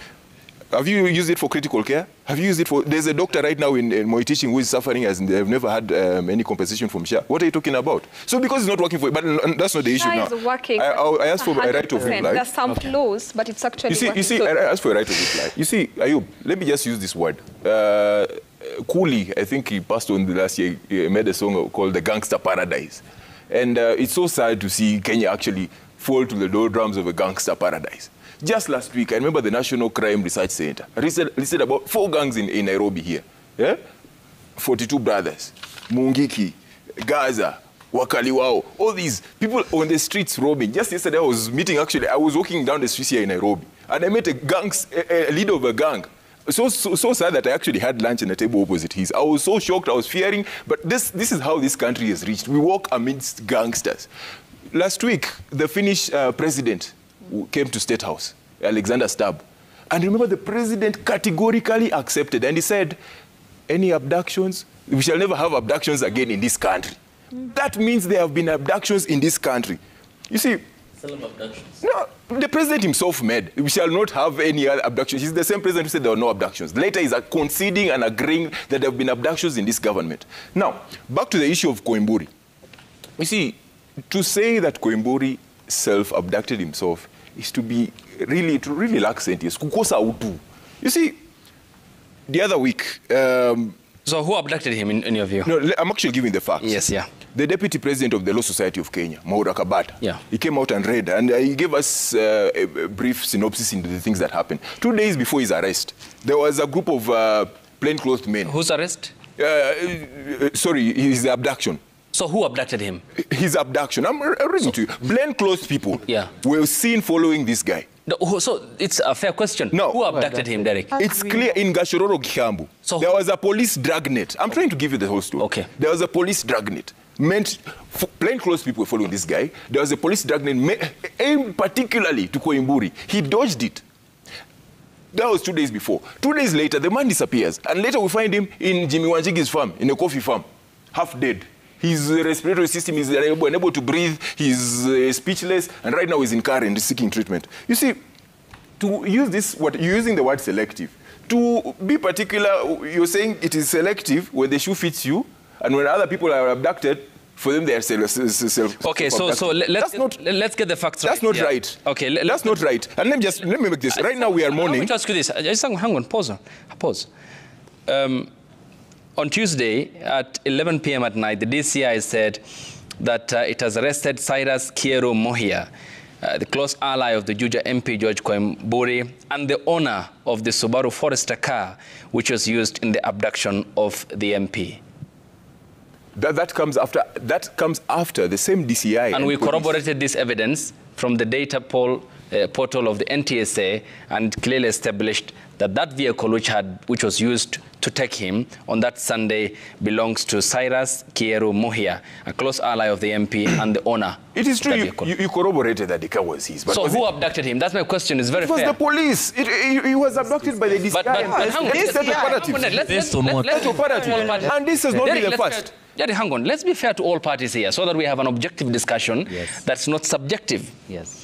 [SPEAKER 3] Have you used it for critical care? Have you used it for... There's a doctor right now in Moi Teaching who is suffering as they've never had any compensation from SHA. What are you talking about? So because it's not working for you, but that's not the issue now.
[SPEAKER 5] SHA is working.
[SPEAKER 3] I asked for my right of reply.
[SPEAKER 5] There's some flaws, but it's actually working.
[SPEAKER 3] You see, I asked for a right of reply. You see, Ayub, let me just use this word. Cooley, I think he passed on the last year, he made a song called The Gangster Paradise. And it's so sad to see Kenya actually fall to the doldrums of a gangster paradise. Just last week, I remember the National Crime Research Center listed about 4 gangs in Nairobi here. Yeah? 42 brothers, Mungiki, Gaza, Wakaliwao, all these people on the streets roaming. Just yesterday, I was walking down the streets here in Nairobi, and I met a leader of a gang. So sad that I actually had lunch in a table opposite his. I was so shocked, I was fearing, but this is how this country has reached. We walk amidst gangsters. Last week, the Finnish president came to State House, Alexander Stubb. And remember, the president categorically accepted, and he said, any abductions, we shall never have abductions again in this country. That means there have been abductions in this country. You see,
[SPEAKER 2] abductions.
[SPEAKER 3] No, the president himself made, we shall not have any other abductions. He's the same president who said there were no abductions. Later, he's conceding and agreeing that there have been abductions in this government. Now, back to the issue of Koimburi. You see, to say that Koimburi self-abducted himself is to really lack sentience. Kukosa utu. You see, the other week...
[SPEAKER 1] so who abducted him in your view?
[SPEAKER 3] No, I'm actually giving the facts.
[SPEAKER 1] Yes, yeah.
[SPEAKER 3] The deputy president of the Law Society of Kenya, Mwaura Kabata, he came out and read, and he gave us a brief synopsis into the things that happened. 2 days before his arrest, there was a group of plainclothed men.
[SPEAKER 1] Whose arrest?
[SPEAKER 3] Sorry, his abduction.
[SPEAKER 1] So who abducted him?
[SPEAKER 3] His abduction. I'm reading to you. Plainclothes people were seen following this guy.
[SPEAKER 1] No, so it's a fair question.
[SPEAKER 3] No.
[SPEAKER 1] Who abducted him, Derek?
[SPEAKER 3] It's clear in Gashororo, Kiambu. So there was a police dragnet. I'm trying to give you the whole story.
[SPEAKER 1] Okay.
[SPEAKER 3] There was a police dragnet. Plainclothes people were following this guy. There was a police dragnet aimed particularly to Koimburi. He dodged it. That was 2 days before. 2 days later, the man disappears. And later we find him in Jimmy Wanjigi's farm, in a coffee farm, half dead. His respiratory system is unable to breathe. He's speechless, and right now he's in care and seeking treatment. You see, to use this, you're using the word selective. To be particular, you're saying it is selective when the shoe fits you, and when other people are abducted, for them they are self.
[SPEAKER 1] Okay, so let's get the facts right.
[SPEAKER 3] That's not right.
[SPEAKER 1] Okay,
[SPEAKER 3] that's not right. And let me make this. Right now we are mourning.
[SPEAKER 1] Let me ask you this. Just hang on. Pause. On Tuesday at 11 p.m. at night, the DCI said that it has arrested Cyrus Kiero Mohia, the close ally of the Juja MP George Koimburi, and the owner of the Subaru Forester car, which was used in the abduction of the MP.
[SPEAKER 3] That comes after the same DCI.
[SPEAKER 1] And we corroborated this evidence from the data portal of the NTSA, and clearly established that that vehicle which was used to take him on that Sunday belongs to Cyrus Kiero Mohia, a close ally of the MP and the owner.
[SPEAKER 3] It is true you corroborated that the car was his. But
[SPEAKER 1] so who abducted him? That's my question. It's very fair.
[SPEAKER 3] It was the police. He was abducted by the DCI.
[SPEAKER 1] But
[SPEAKER 3] and this has not been the first.
[SPEAKER 1] Jerry, hang on. Let's be fair to all parties here so that we have an objective discussion that's not subjective.
[SPEAKER 6] Yes.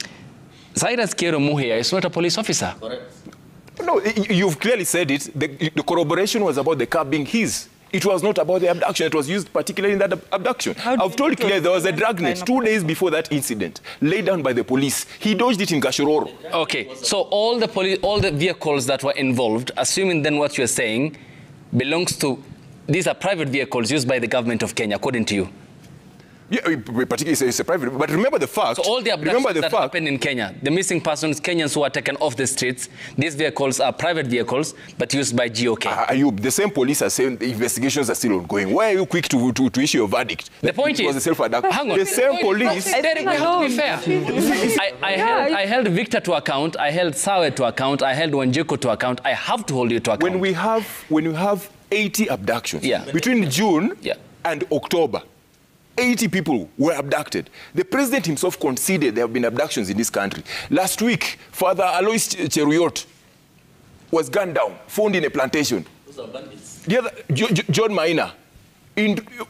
[SPEAKER 1] Cyrus Kiero Mohia is not a police officer.
[SPEAKER 2] Correct.
[SPEAKER 3] No, you've clearly said it. The corroboration was about the car being his. It was not about the abduction. It was used particularly in that abduction. I've told clear there was a dragnet 2 days before that incident, laid down by the police. He dodged it in Gashororo.
[SPEAKER 1] Okay, so all the vehicles that were involved, assuming then what you're saying, belongs to, these are private vehicles used by the government of Kenya, according to you.
[SPEAKER 3] Yeah, particularly it's a private, but remember the fact.
[SPEAKER 1] So all the abductions that happened in Kenya, the missing persons, Kenyans who are taken off the streets, these vehicles are private vehicles, but used by GOK.
[SPEAKER 3] Ayub, the same police are saying the investigations are still ongoing. Why are you quick to issue a verdict?
[SPEAKER 1] The point is,
[SPEAKER 3] was a self-abduction.
[SPEAKER 1] Hang on.
[SPEAKER 3] The same police.
[SPEAKER 1] Derek, we have to be fair. I held Victor to account. I held Sawe to account. I held Wanjiko to account. I have to hold you to account.
[SPEAKER 3] When you have 80 abductions between June and October, 80 people were abducted. The president himself conceded there have been abductions in this country. Last week, Father Alois Cheruyot was gunned down, found in a plantation.
[SPEAKER 2] Those are bandits.
[SPEAKER 3] The other, John Maina.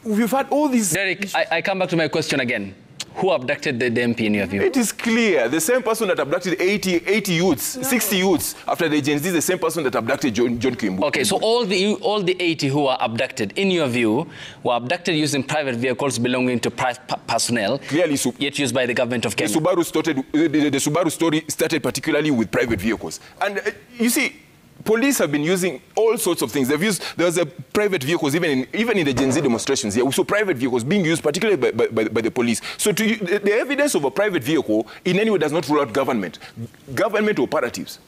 [SPEAKER 3] We've had all these...
[SPEAKER 1] Derek, I come back to my question again. Who abducted the MP in your view?
[SPEAKER 3] It is clear. The same person that abducted 80 youths, 60 youths after the Gen Z is the same person that abducted John Kimbu.
[SPEAKER 1] Okay, so all the 80 who were abducted, in your view, were abducted using private vehicles belonging to personnel,
[SPEAKER 3] clearly,
[SPEAKER 1] yet used by the government of Kenya.
[SPEAKER 3] The Subaru story started particularly with private vehicles. And you see, police have been using all sorts of things. They've used, there was a private vehicles, even in the Gen Z demonstrations here, we saw private vehicles being used particularly by the police. So the evidence of a private vehicle in any way does not rule out government. Government operatives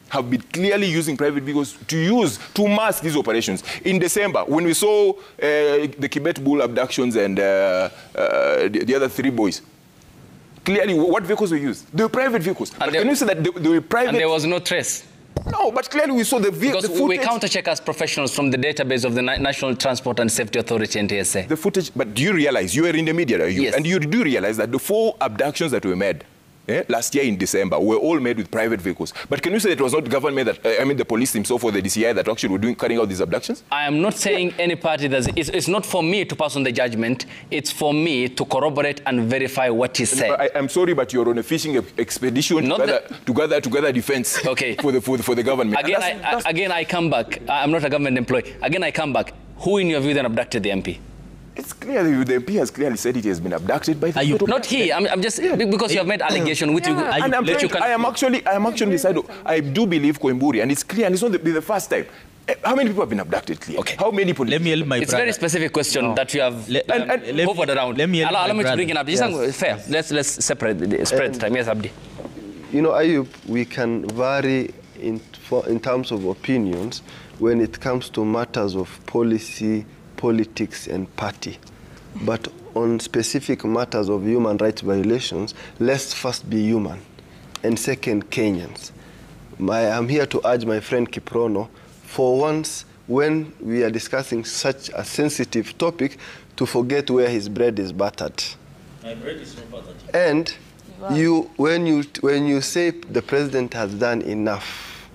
[SPEAKER 3] have been clearly using private vehicles to mask these operations. In December, when we saw the Kibet Bull abductions and the other 3 boys, clearly what vehicles were used? They were private vehicles. But can you say that they were private?
[SPEAKER 1] And there was no trace?
[SPEAKER 3] No, but clearly we saw the
[SPEAKER 1] because
[SPEAKER 3] footage.
[SPEAKER 1] We counter-check as professionals from the database of the National Transport and Safety Authority, NTSA.
[SPEAKER 3] The footage, but do you realize, you were in the media,
[SPEAKER 1] yes.
[SPEAKER 3] And you do realize that the 4 abductions that were made last year in December were all made with private vehicles. But can you say it was not government that, the police themselves or the DCI that actually were carrying out these abductions? I
[SPEAKER 1] am not saying any party it's not for me to pass on the judgment. It's for me to corroborate and verify what he said.
[SPEAKER 3] I'm sorry, but you're on a fishing expedition to gather defense for the government.
[SPEAKER 1] Again, I come back. I'm not a government employee. Again, I come back. Who in your view then abducted the MP?
[SPEAKER 3] It's clear the MP has clearly said it has been abducted by the...
[SPEAKER 1] Not he. I'm just... Because you have made allegation which
[SPEAKER 3] I am actually decided. I do believe Koimburi, and it's clear, and it's not the first time. How many people have been abducted, clear?
[SPEAKER 1] Okay.
[SPEAKER 3] How many people?
[SPEAKER 1] It's a very specific question that you have hovered around. Allow me to bring it up. Yes. Fair. Let's spread the time. Yes, Abdi.
[SPEAKER 4] You know, Ayub, we can vary in terms of opinions when it comes to matters of policy, politics and party. But on specific matters of human rights violations, let's first be human, and second, Kenyans. I'm here to urge my friend Kiprono, for once, when we are discussing such a sensitive topic, to forget where his bread is buttered.
[SPEAKER 2] My bread is not buttered.
[SPEAKER 4] And when you say the president has done enough,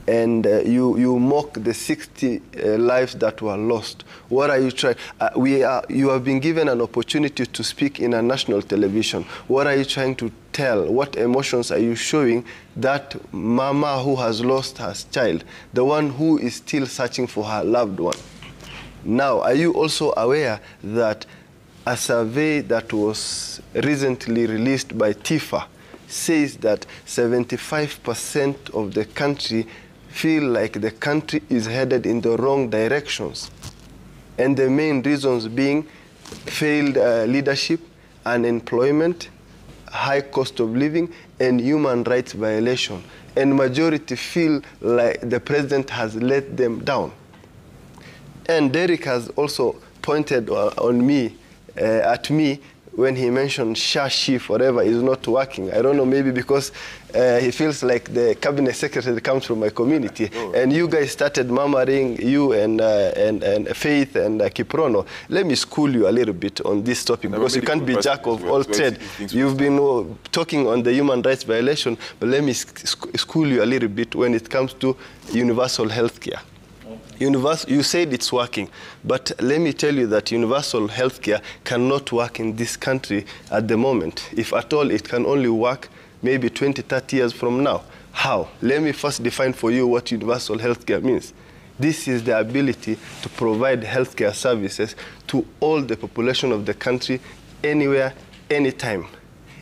[SPEAKER 4] and you mock the 60 lives that were lost. What are you trying? You have been given an opportunity to speak in a national television. What are you trying to tell? What emotions are you showing that mama who has lost her child, the one who is still searching for her loved one? Now, are you also aware that a survey that was recently released by TIFA says that 75% of the country feel like the country is headed in the wrong directions? And the main reasons being failed leadership, unemployment, high cost of living, and human rights violation. And majority feel like the president has let them down. And Derek has also pointed at me when he mentioned SHA forever is not working. I don't know, maybe because he feels like the cabinet secretary comes from my community. Oh. And you guys started murmuring, you and Faith and Kiprono. Let me school you a little bit on this topic, because you can't be jack of all trades. You've been talking on the human rights violation, but let me school you a little bit when it comes to universal health care. You said it's working, but let me tell you that universal healthcare cannot work in this country at the moment. If at all, it can only work maybe 20, 30 years from now. How? Let me first define for you what universal healthcare means. This is the ability to provide healthcare services to all the population of the country, anywhere, anytime.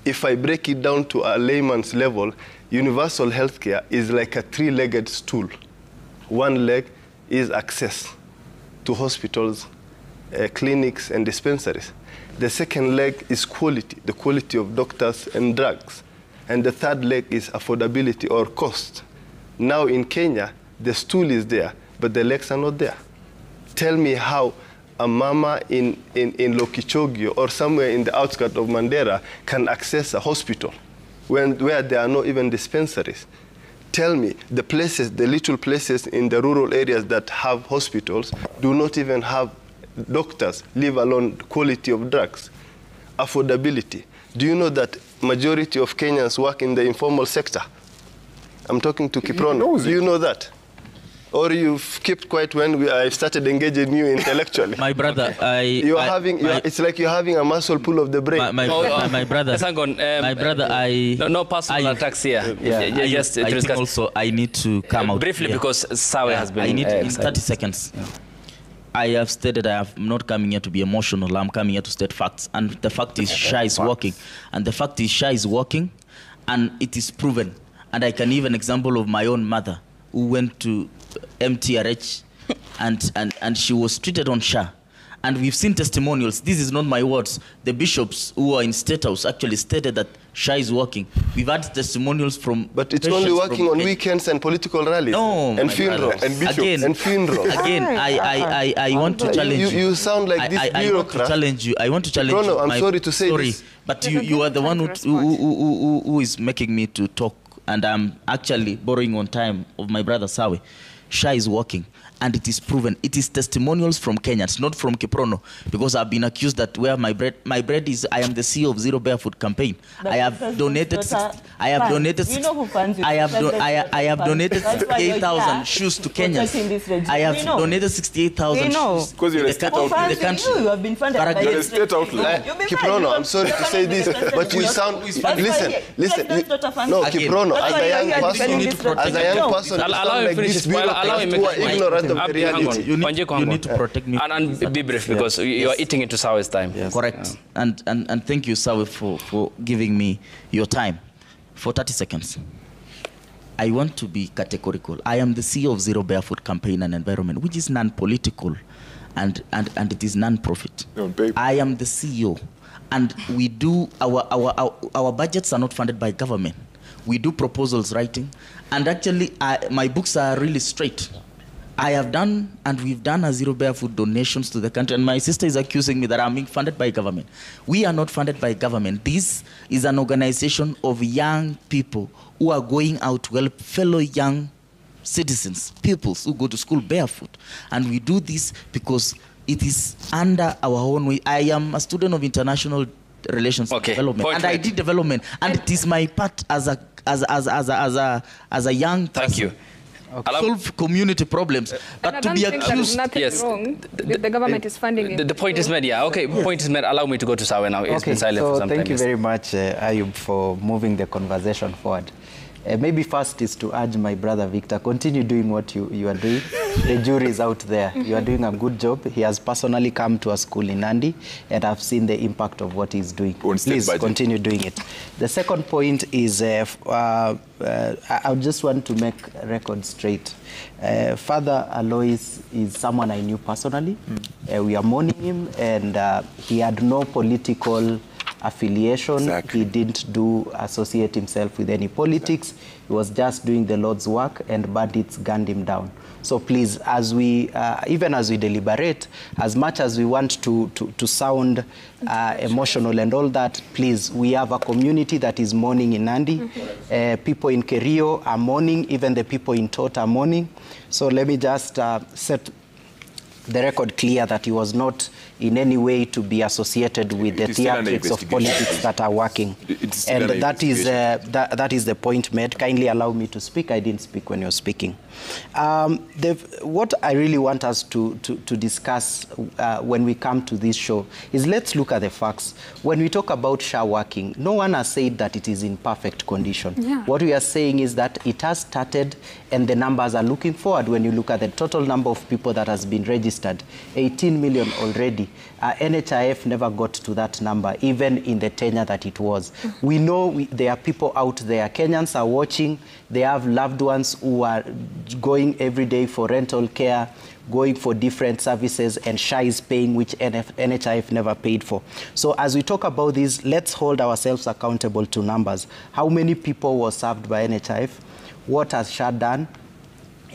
[SPEAKER 4] If I break it down to a layman's level, universal healthcare is like a three-legged stool. One leg is access to hospitals, clinics, and dispensaries. The second leg is quality, the quality of doctors and drugs. And the third leg is affordability or cost. Now in Kenya, the stool is there, but the legs are not there. Tell me how a mama in Lokichogio or somewhere in the outskirts of Mandera can access a hospital where there are not even dispensaries. Tell me, the places, the little places in the rural areas that have hospitals do not even have doctors, leave alone quality of drugs. Affordability. Do you know that majority of Kenyans work in the informal sector? I'm talking to Kiprono. Do you know that? Or you've kept quiet when I started engaging you intellectually?
[SPEAKER 2] My brother,
[SPEAKER 4] it's like you're having a muscle pull of the brain.
[SPEAKER 2] My brother,
[SPEAKER 1] no personal attacks here.
[SPEAKER 2] I think also I need to come out
[SPEAKER 1] briefly
[SPEAKER 2] here.
[SPEAKER 1] because Sawe has been.
[SPEAKER 2] I need in 30 seconds. Yeah. I have stated I'm not coming here to be emotional. I'm coming here to state facts, and the fact is SHA is working, and the fact is SHA is working, and it is proven. And I can give an example of my own mother who went to MTRH and she was treated on SHA. And we've seen testimonials. This is not my words. The bishops who are in State House actually stated that SHA is working. We've had testimonials from...
[SPEAKER 4] But it's only working on weekends and political rallies.
[SPEAKER 2] No.
[SPEAKER 4] And funerals.
[SPEAKER 2] And bishops. And funerals. Again, I want to challenge you.
[SPEAKER 4] You sound like this bureaucrat.
[SPEAKER 2] I want to challenge you. I want to challenge you.
[SPEAKER 4] I'm sorry to say this.
[SPEAKER 2] But you are the one who is making me to talk. And I'm actually borrowing on time of my brother Sawe. SHA is working, and it is proven. It is testimonials from Kenyans, not from Kiprono, because I've been accused that where my bread is. I am the CEO of Zero Barefoot Campaign. I have donated 68,000 shoes to Kenyans. I have donated 68,000 shoes.
[SPEAKER 3] Because you're a state outlet.
[SPEAKER 7] You have been funded by
[SPEAKER 3] You're a state outlet.
[SPEAKER 4] Kiprono, I'm sorry to say this, but you sound... Listen. No, Kiprono, as a young person,
[SPEAKER 1] allow me finish. Allow me make
[SPEAKER 4] ignorant of the reality.
[SPEAKER 2] You need to protect me.
[SPEAKER 1] And be brief, because you are eating into Sawe's time.
[SPEAKER 2] Yes. Correct. Yeah. And thank you, Sawe, for giving me your time. For 30 seconds. I want to be categorical. I am the CEO of Zero Barefoot Campaign and Environment, which is non-political and it is non-profit. I am the CEO. And we do, our budgets are not funded by government. We do proposals writing. And actually, my books are really straight. I have done, and we've done a Zero Barefoot donations to the country. And my sister is accusing me that I'm being funded by government. We are not funded by government. This is an organization of young people who are going out to help fellow young citizens, pupils who go to school barefoot. And we do this because it is under our own way. I am a student of international relations and development. And I did development. And it is my part as a young person.
[SPEAKER 1] Thank you.
[SPEAKER 2] solve community problems. But to be accused...
[SPEAKER 5] nothing wrong if the government is funding it.
[SPEAKER 1] The point is made, yeah. Okay, point is made. Allow me to go to Sawe now. It's been silent for some time.
[SPEAKER 6] Thank you very much, Ayub, for moving the conversation forward. Maybe first is to urge my brother Victor, continue doing what you are doing. The jury is out there. You are doing a good job. He has personally come to a school in Nandi, and I've seen the impact of what he's doing. Please continue doing it. The second point is, I just want to make a record straight. Father Alois is someone I knew personally. We are mourning him, and he had no political affiliation. Exactly. He didn't associate himself with any politics. Exactly. He was just doing the Lord's work, and bandits gunned him down. So please, as we, even as we deliberate, as much as we want to sound emotional and all that, please, we have a community that is mourning in Nandi. People in Kerio are mourning, even the people in Tot are mourning. So let me just set the record clear that he was not in any way to be associated with the theatrics of politics that are working. And that is the point made. Kindly allow me to speak. I didn't speak when you were speaking. What I really want us to discuss when we come to this show is, let's look at the facts. When we talk about SHA working, no one has said that it is in perfect condition. Yeah. What we are saying is that it has started, and the numbers are looking forward. When you look at the total number of people that has been registered, 18 million already. NHIF never got to that number, even in the tenure that it was. We know there are people out there. Kenyans are watching. They have loved ones who are going every day for rental care, going for different services, and SHA is paying, which NHIF never paid for. So as we talk about this, let's hold ourselves accountable to numbers. How many people were served by NHIF? What has SHA done?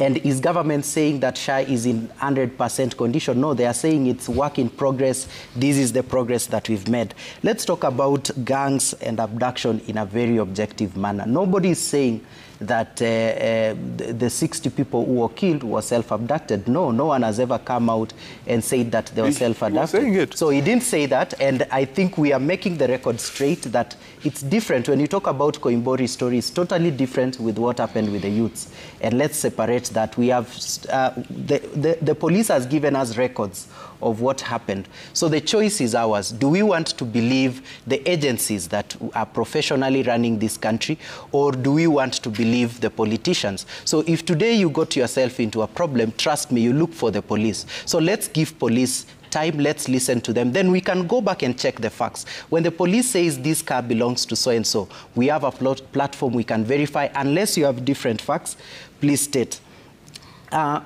[SPEAKER 6] And is government saying that SHA is in 100% condition? No, they are saying it's work in progress. This is the progress that we've made. Let's talk about gangs and abduction in a very objective manner. Nobody is saying that the 60 people who were killed were self-abducted. No, no one has ever come out and said that they were self-abducted. So he didn't say that, and I think we are making the record straight that it's different. When you talk about Koimbori's story, it's totally different with what happened with the youths. And let's separate that. We have, the police has given us records of what happened. So the choice is ours. Do we want to believe the agencies that are professionally running this country, or do we want to believe the politicians? So if today you got yourself into a problem, trust me, you look for the police. So let's give police time, let's listen to them. Then we can go back and check the facts. When the police says this car belongs to so-and-so, we have a platform we can verify. Unless you have different facts, please state.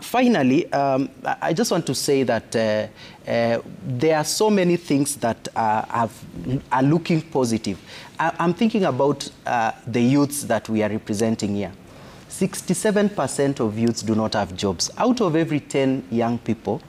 [SPEAKER 6] Finally, I just want to say that there are so many things that are looking positive. I'm thinking about the youths that we are representing here. 67% of youths do not have jobs. Out of every 10 young people,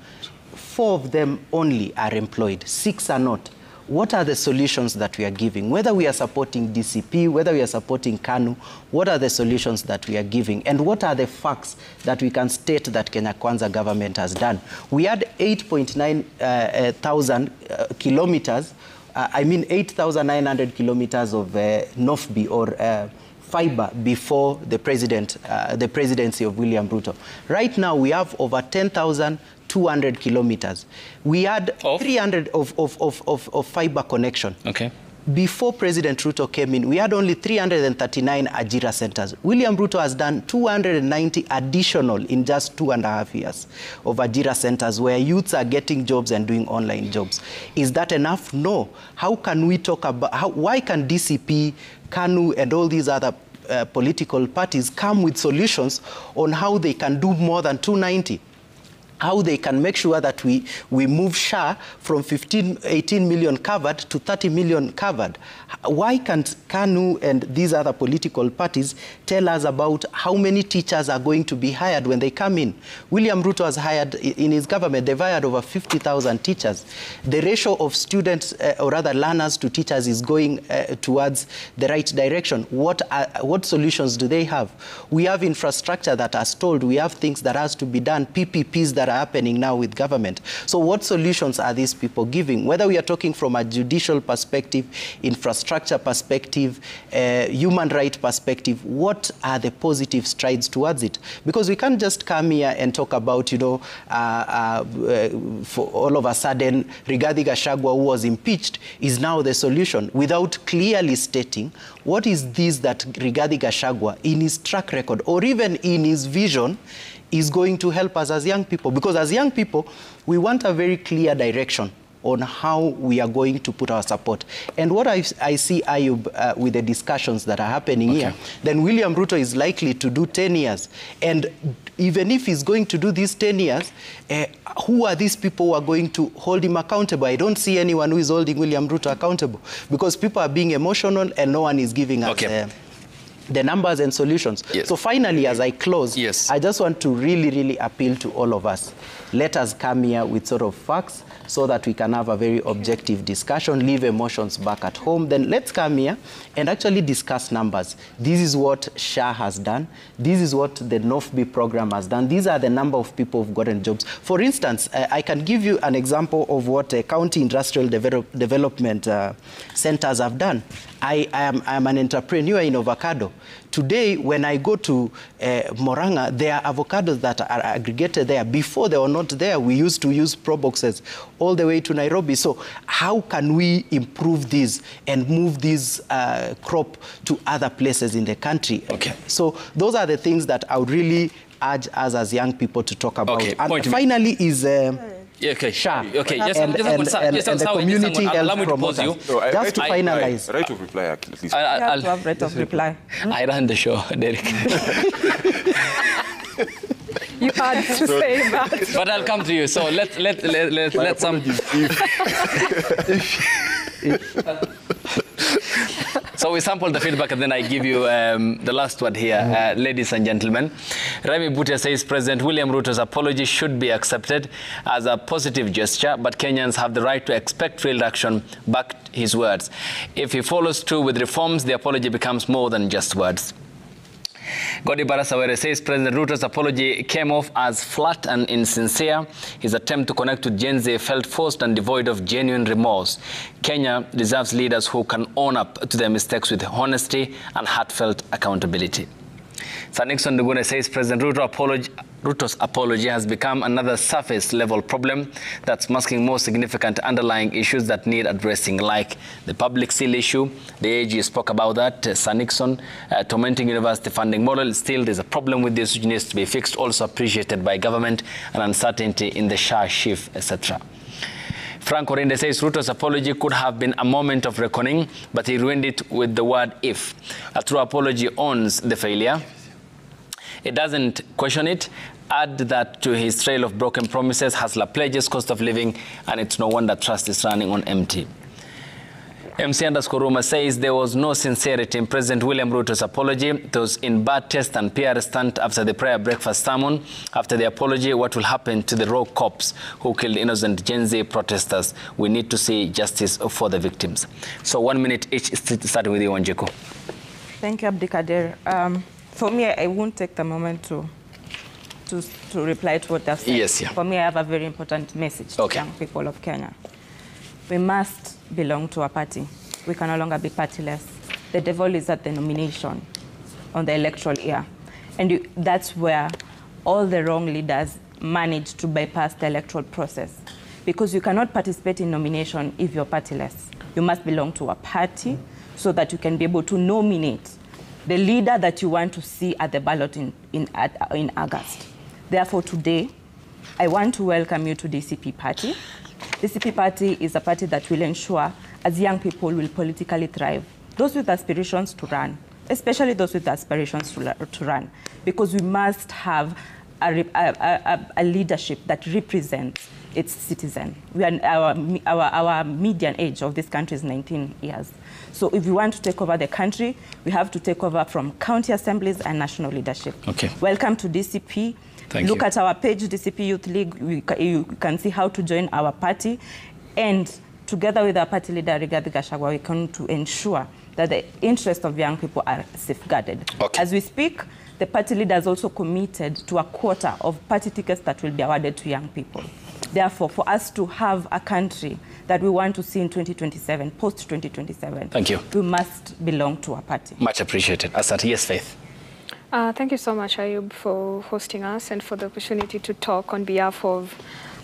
[SPEAKER 6] 4 of them only are employed, 6 are not. What are the solutions that we are giving? Whether we are supporting DCP, whether we are supporting KANU, what are the solutions that we are giving? And what are the facts that we can state that Kenya Kwanza government has done? We had 8.9 thousand kilometers, 8,900 kilometers of NOFB or fiber before the presidency of William Ruto. Right now, we have over 10,200 kilometers. We had 300 of fiber connection. Okay. Before President Ruto came in, we had only 339 Ajira centers. William Ruto has done 290 additional in just 2.5 years of Ajira centers where youths are getting jobs and doing online jobs. Is that enough? No. How can we talk about, why can DCP, KANU, and all these other political parties come with solutions on how they can do more than 290? How they can make sure that we move SHA from 18 million covered to 30 million covered. Why can't KANU and these other political parties tell us about how many teachers are going to be hired when they come in? William Ruto has hired, in his government, they've hired over 50,000 teachers. The ratio of students, or rather learners to teachers, is going towards the right direction. What solutions do they have? We have infrastructure that has told, we have things that has to be done, PPPs that are happening now with government. So what solutions are these people giving? Whether we are talking from a judicial perspective, infrastructure perspective, human right perspective, what are the positive strides towards it? Because we can't just come here and talk about, you know, for all of a sudden, Rigathi Gachagua, who was impeached, is now the solution, without clearly stating what is this that Rigathi Gachagua, in his track record, or even in his vision, is going to help us as young people. Because as young people, we want a very clear direction on how we are going to put our support. And what I see, Ayub, with the discussions that are happening here, then William Ruto is likely to do 10 years. And even if he's going to do these 10 years, who are these people who are going to hold him accountable? I don't see anyone who is holding William Ruto accountable, because people are being emotional and no one is giving us the numbers and solutions.
[SPEAKER 1] Yes.
[SPEAKER 6] So finally, as I close,
[SPEAKER 1] yes,
[SPEAKER 6] I just want to really appeal to all of us. Let us come here with sort of facts so that we can have a very objective discussion, leave emotions back at home. Then let's come here and actually discuss numbers. This is what SHA has done. This is what the NOFB program has done. These are the number of people who've gotten jobs. For instance, I can give you an example of what county industrial development centers have done. I am an entrepreneur in avocado. Today, when I go to Moranga, there are avocados that are aggregated there. Before they were not there, we used to use pro boxes all the way to Nairobi. So how can we improve this and move this crop to other places in the country?
[SPEAKER 1] Okay.
[SPEAKER 6] So those are the things that I would really urge us as young people to talk about.
[SPEAKER 1] Okay.
[SPEAKER 6] And finally is...
[SPEAKER 1] SHA. Okay,
[SPEAKER 6] yes, and the community health promoters. Just to finalize.
[SPEAKER 3] Right of reply, at least.
[SPEAKER 7] You have to have right of reply.
[SPEAKER 1] I ran the show, Derek.
[SPEAKER 5] You had to say that.
[SPEAKER 1] But I'll come to you. So let some... So we sampled the feedback and then I give you the last word here, ladies and gentlemen. Remy Bute says President William Ruto's apology should be accepted as a positive gesture, but Kenyans have the right to expect real action, backed his words. If he follows through with reforms, the apology becomes more than just words. Godi Barasawere says President Ruto's apology came off as flat and insincere. His attempt to connect with Gen Z felt forced and devoid of genuine remorse. Kenya deserves leaders who can own up to their mistakes with honesty and heartfelt accountability. Sir Nixon Dugune says President Ruto's apology has become another surface-level problem that's masking more significant underlying issues that need addressing, like the public seal issue. The AG spoke about that. Sir Nixon, tormenting university funding model. Still, there's a problem with this which needs to be fixed, also appreciated by government, and uncertainty in the SHA shift, etc. Frank Orinde says Ruto's apology could have been a moment of reckoning, but he ruined it with the word if. A true apology owns the failure. It doesn't question it. Add that to his trail of broken promises, hustler pledges, cost of living, and it's no wonder trust is running on empty. MC_Ruma says there was no sincerity in President William Ruto's apology. It was in bad taste and PR stunt after the prayer breakfast sermon. After the apology, what will happen to the raw cops who killed innocent Gen Z protesters? We need to see justice for the victims. So 1 minute each, starting with you, Wanjiku.
[SPEAKER 7] Thank you, Abdikadir. For me, I won't take the moment to reply to what they've said.
[SPEAKER 1] Yes, yeah.
[SPEAKER 7] For me, I have a very important message to young people of Kenya. We must belong to a party. We can no longer be partyless. The devil is at the nomination on the electoral year. And that's where all the wrong leaders manage to bypass the electoral process. Because you cannot participate in nomination if you're partyless. You must belong to a party so that you can be able to nominate the leader that you want to see at the ballot in August. Therefore, today, I want to welcome you to DCP Party. DCP Party is a party that will ensure, as young people will politically thrive, those with aspirations to run, especially those with aspirations to run, because we must have a leadership that represents its citizen. Our median age of this country is 19 years. So if we want to take over the country, we have to take over from county assemblies and national leadership.
[SPEAKER 1] Okay.
[SPEAKER 7] Welcome to DCP.
[SPEAKER 1] Look
[SPEAKER 7] at our page, DCP Youth League. You can see how to join our party. And together with our party leader, Rigathi Gachagua, we can to ensure that the interests of young people are safeguarded.
[SPEAKER 1] Okay.
[SPEAKER 7] As we speak, the party leaders also committed to a quota of party tickets that will be awarded to young people. Therefore, for us to have a country that we want to see in 2027, post-2027,
[SPEAKER 1] thank you,
[SPEAKER 7] we must belong to a party.
[SPEAKER 1] Much appreciated. Asante. Yes, Faith.
[SPEAKER 5] Thank you so much, Ayub, for hosting us and for the opportunity to talk on behalf of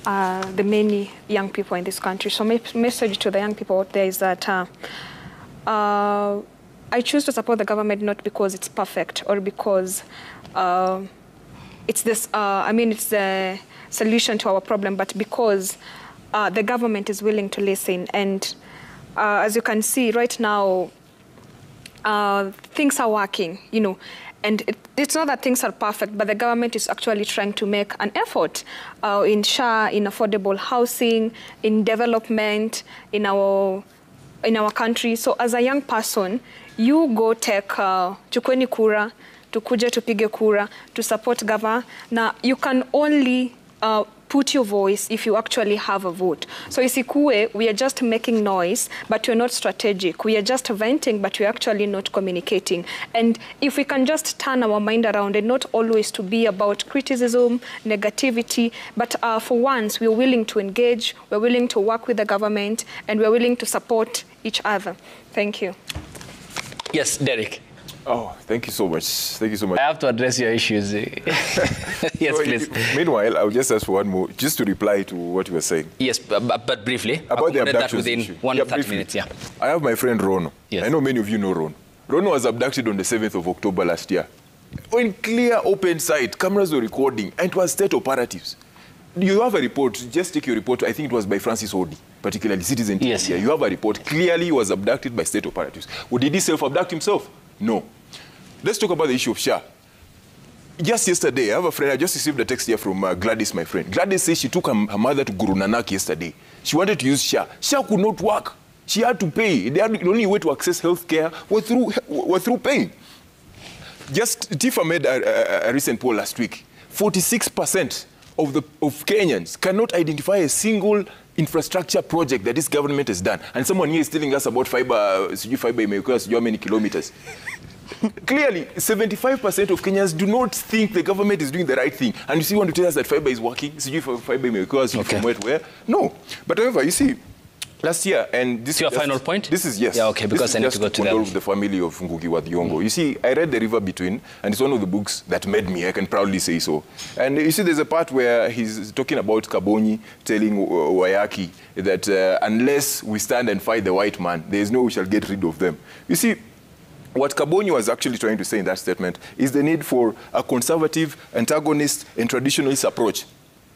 [SPEAKER 5] the many young people in this country. So my message to the young people out there is that I choose to support the government not because it's perfect or because it's this, it's the solution to our problem, but because the government is willing to listen. And as you can see right now, things are working, you know. And it's not that things are perfect, but the government is actually trying to make an effort in SHA, in affordable housing, in development, in our country. So as a young person, you go take chukweni kura, tukuje tupige kura, to support government. Now, you can only put your voice if you actually have a vote. So isikue, we are just making noise, but we're not strategic. We are just venting, but we're actually not communicating. And if we can just turn our mind around and not always to be about criticism, negativity, but for once, we're willing to engage, we're willing to work with the government, and we're willing to support each other. Thank you.
[SPEAKER 1] Yes, Derek.
[SPEAKER 3] Oh, thank you so much. Thank you so much.
[SPEAKER 1] I have to address your issues. Yes, so, please.
[SPEAKER 3] Meanwhile, I'll just ask for one more, just to reply to what you were saying.
[SPEAKER 1] Yes, but briefly.
[SPEAKER 3] About the abduction
[SPEAKER 1] within
[SPEAKER 3] issue.
[SPEAKER 1] 30 minutes, yeah.
[SPEAKER 3] I have my friend Rono.
[SPEAKER 1] Yes.
[SPEAKER 3] I know many of you know Rono. Rono was abducted on the 7th of October last year. On clear, open sight, cameras were recording, and it was state operatives. You have a report, just take your report, I think it was by Francis Odi, particularly Citizen TV.
[SPEAKER 1] Yes.
[SPEAKER 3] You have a report, clearly he was abducted by state operatives. Well, did he self-abduct himself? No. Let's talk about the issue of SHA. Just yesterday, I have a friend, I just received a text here from Gladys, my friend. Gladys says she took her mother to Guru Nanak yesterday. She wanted to use SHA. SHA could not work. She had to pay. The only way to access health care was through paying. Just TIFA made a recent poll last week. 46% of Kenyans cannot identify a single infrastructure project that this government has done. And someone here is telling us about fiber imekuwa how many kilometers. Clearly, 75% of Kenyans do not think the government is doing the right thing. And you see, want to tell us that fiber is working? Fiber imekuwa from where? No. But however, you see, last year, and this is
[SPEAKER 1] your final point?
[SPEAKER 3] This is, yes.
[SPEAKER 1] Yeah, okay, because I need to go to
[SPEAKER 3] the family of Ngugi wa Thiong'o. You see, I read The River Between, and it's one of the books that made me, I can proudly say so. And you see, there's a part where he's talking about Kabonyi telling Wayaki that unless we stand and fight the white man, there is no way we shall get rid of them. You see, what Kabonyi was actually trying to say in that statement is the need for a conservative, antagonist, and traditionalist approach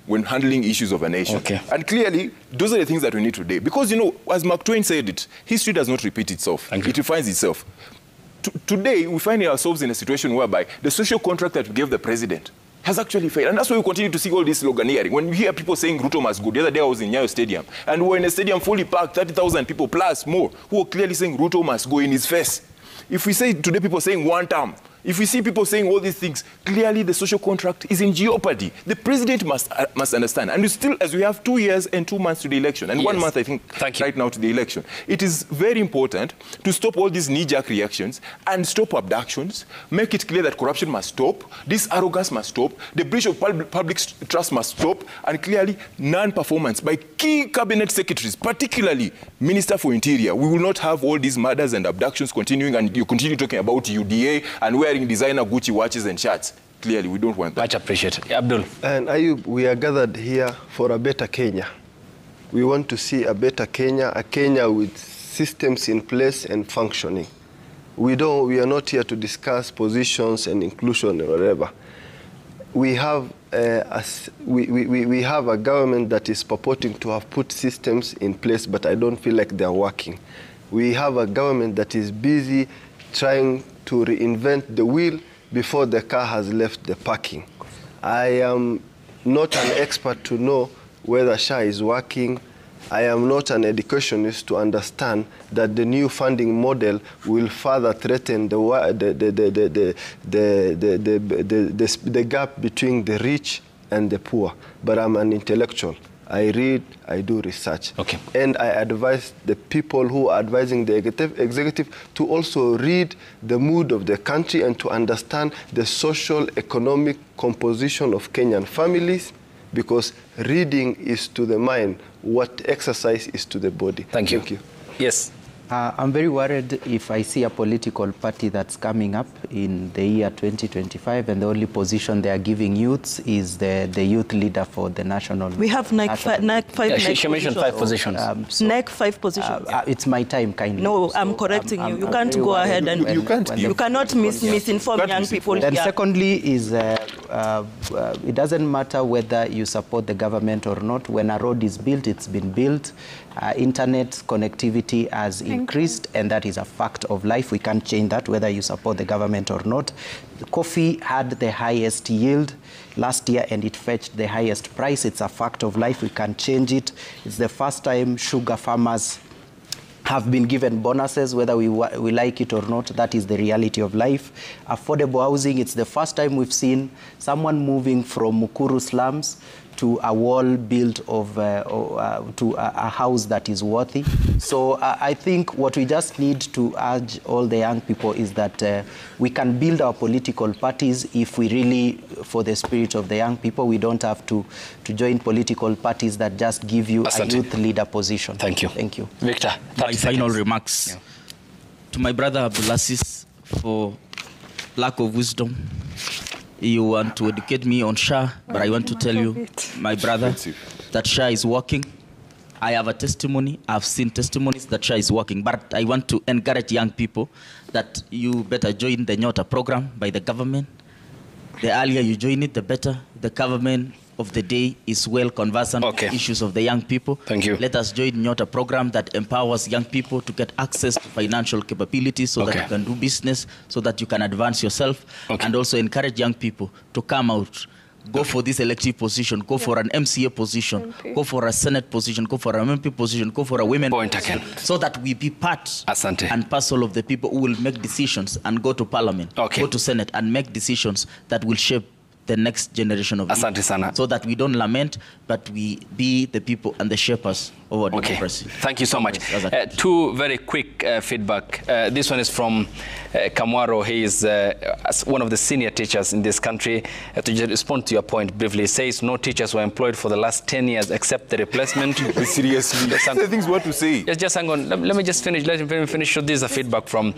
[SPEAKER 3] when handling issues of a nation.
[SPEAKER 1] Okay.
[SPEAKER 3] And clearly, those are the things that we need today. Because, you know, as Mark Twain said it, history does not repeat itself. It refines itself. Today, we find ourselves in a situation whereby the social contract that we gave the president has actually failed. And that's why we continue to see all this sloganeering. When you hear people saying Ruto must go, the other day I was in Nyayo Stadium, and we were in a stadium fully packed, 30,000 people plus more, who are clearly saying Ruto must go in his face. If we say today people saying one term, if we see people saying all these things, clearly the social contract is in jeopardy. The president must understand. And still, as we have 2 years and 2 months to the election, and 1 month, I think, right now to the election, it is very important to stop all these knee-jerk reactions and stop abductions, make it clear that corruption must stop, this arrogance must stop, the breach of public trust must stop, and clearly non-performance by key cabinet secretaries, particularly Minister for Interior. We will not have all these murders and abductions continuing, and you continue talking about UDA and wearing designer Gucci watches and shirts. Clearly, we don't want that.
[SPEAKER 1] Much appreciated. Abdul.
[SPEAKER 4] And Ayub, we are gathered here for a better Kenya. We want to see a better Kenya, a Kenya with systems in place and functioning. We are not here to discuss positions and inclusion or whatever. We have we have a government that is purporting to have put systems in place, but I don't feel like they're working. We have a government that is busy trying to reinvent the wheel before the car has left the parking. I am not an expert to know whether SHA is working. I am not an educationist to understand that the new funding model will further threaten the gap between the rich and the poor. But I'm an intellectual. I read, I do research.
[SPEAKER 1] Okay.
[SPEAKER 4] And I advise the people who are advising the executive to also read the mood of the country and to understand the social, economic composition of Kenyan families, because reading is to the mind what exercise is to the body.
[SPEAKER 1] Thank you.
[SPEAKER 4] Thank you.
[SPEAKER 1] Yes.
[SPEAKER 6] I'm very worried if I see a political party that's coming up in the year 2025 and the only position they are giving youths is the youth leader for the national...
[SPEAKER 8] We have five
[SPEAKER 1] She mentioned 5 positions.
[SPEAKER 8] NEC 5 positions.
[SPEAKER 6] It's my time, kindly.
[SPEAKER 8] No, I'm correcting you. You can't go ahead and... You cannot misinform young people.
[SPEAKER 6] Then secondly is, it doesn't matter whether you support the government or not. When a road is built, it's been built. Internet connectivity has increased, and that is a fact of life. We can't change that, whether you support the government or not. The coffee had the highest yield last year, and it fetched the highest price. It's a fact of life. We can't change it. It's the first time sugar farmers have been given bonuses, whether we like it or not. That is the reality of life. Affordable housing, it's the first time we've seen someone moving from Mukuru slums to a wall built of to a house that is worthy. So I think what we just need to urge all the young people is that we can build our political parties if we really, for the spirit of the young people, we don't have to join political parties that just give you a youth leader position.
[SPEAKER 1] Thank you.
[SPEAKER 6] Thank you.
[SPEAKER 1] Victor,
[SPEAKER 2] my final remarks to my brother Abdulaziz for lack of wisdom. You want to educate me on SHA, but I want to tell you, my brother, that SHA is working. I have a testimony. I've seen testimonies that SHA is working, but I want to encourage young people that you better join the Nyota program by the government. The earlier you join it, the better. The government of the day is well conversant with the issues of the young people.
[SPEAKER 1] Thank you.
[SPEAKER 2] Let us join Nyota program that empowers young people to get access to financial capabilities so that you can do business, so that you can advance yourself, and also encourage young people to come out, go for this elective position, go for an MCA position, go for a Senate position, go for a MP position, go for a women position, so that we be part and parcel of the people who will make decisions and go to Parliament, go to Senate and make decisions that will shape the next generation of people, so that we don't lament, but we be the people and the shapers of our democracy.
[SPEAKER 1] Thank you so much. Two very quick feedback. This one is from Kamwaro. He is one of the senior teachers in this country. To just respond to your point briefly, he says no teachers were employed for the last 10 years except the replacement.
[SPEAKER 3] Seriously, the things what to say.
[SPEAKER 1] Just hang on. Let me just finish. Let me finish. This is a feedback from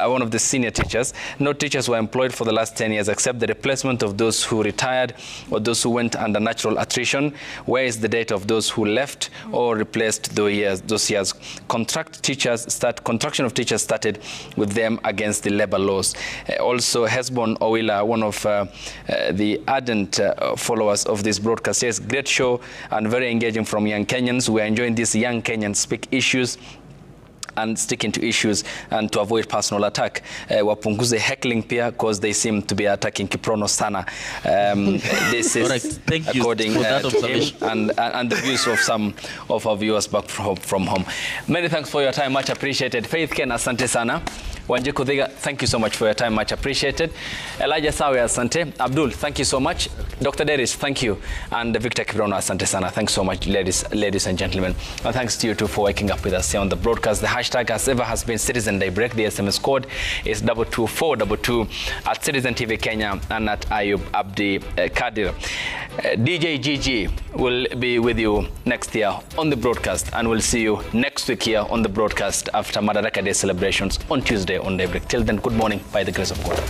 [SPEAKER 1] one of the senior teachers. No teachers were employed for the last 10 years except the replacement of those who retired or those who went under natural attrition. Where is the data of those who left or replaced those years? Contraction of teachers started with them against the labor laws. Also, Hesbon Owila, one of the ardent followers of this broadcast, says, great show and very engaging from young Kenyans. We are enjoying these young Kenyans speak issues and sticking to issues and to avoid personal attack. Wapunguze heckling pia because they seem to be attacking Kiprono sana. This is according to him and the views of some of our viewers back from home. Many thanks for your time, much appreciated. Faith Ken, asante sana. Wanjiku Dhiga, thank you so much for your time, much appreciated. Elijah Sawe, asante. Abdul, thank you so much. Dr. Deris, thank you. And Victor Kiprono, asante sana. Thanks so much, ladies and gentlemen. And thanks to you too for waking up with us here on the broadcast. The hashtag as ever has been Citizen Daybreak. The SMS code is 22422 at Citizen TV Kenya and at Ayub Abdi Kadir. DJ GG will be with you next year on the broadcast, and we'll see you next week here on the broadcast after Madaraka Day celebrations on Tuesday on Daybreak. Till then, good morning by the grace of God.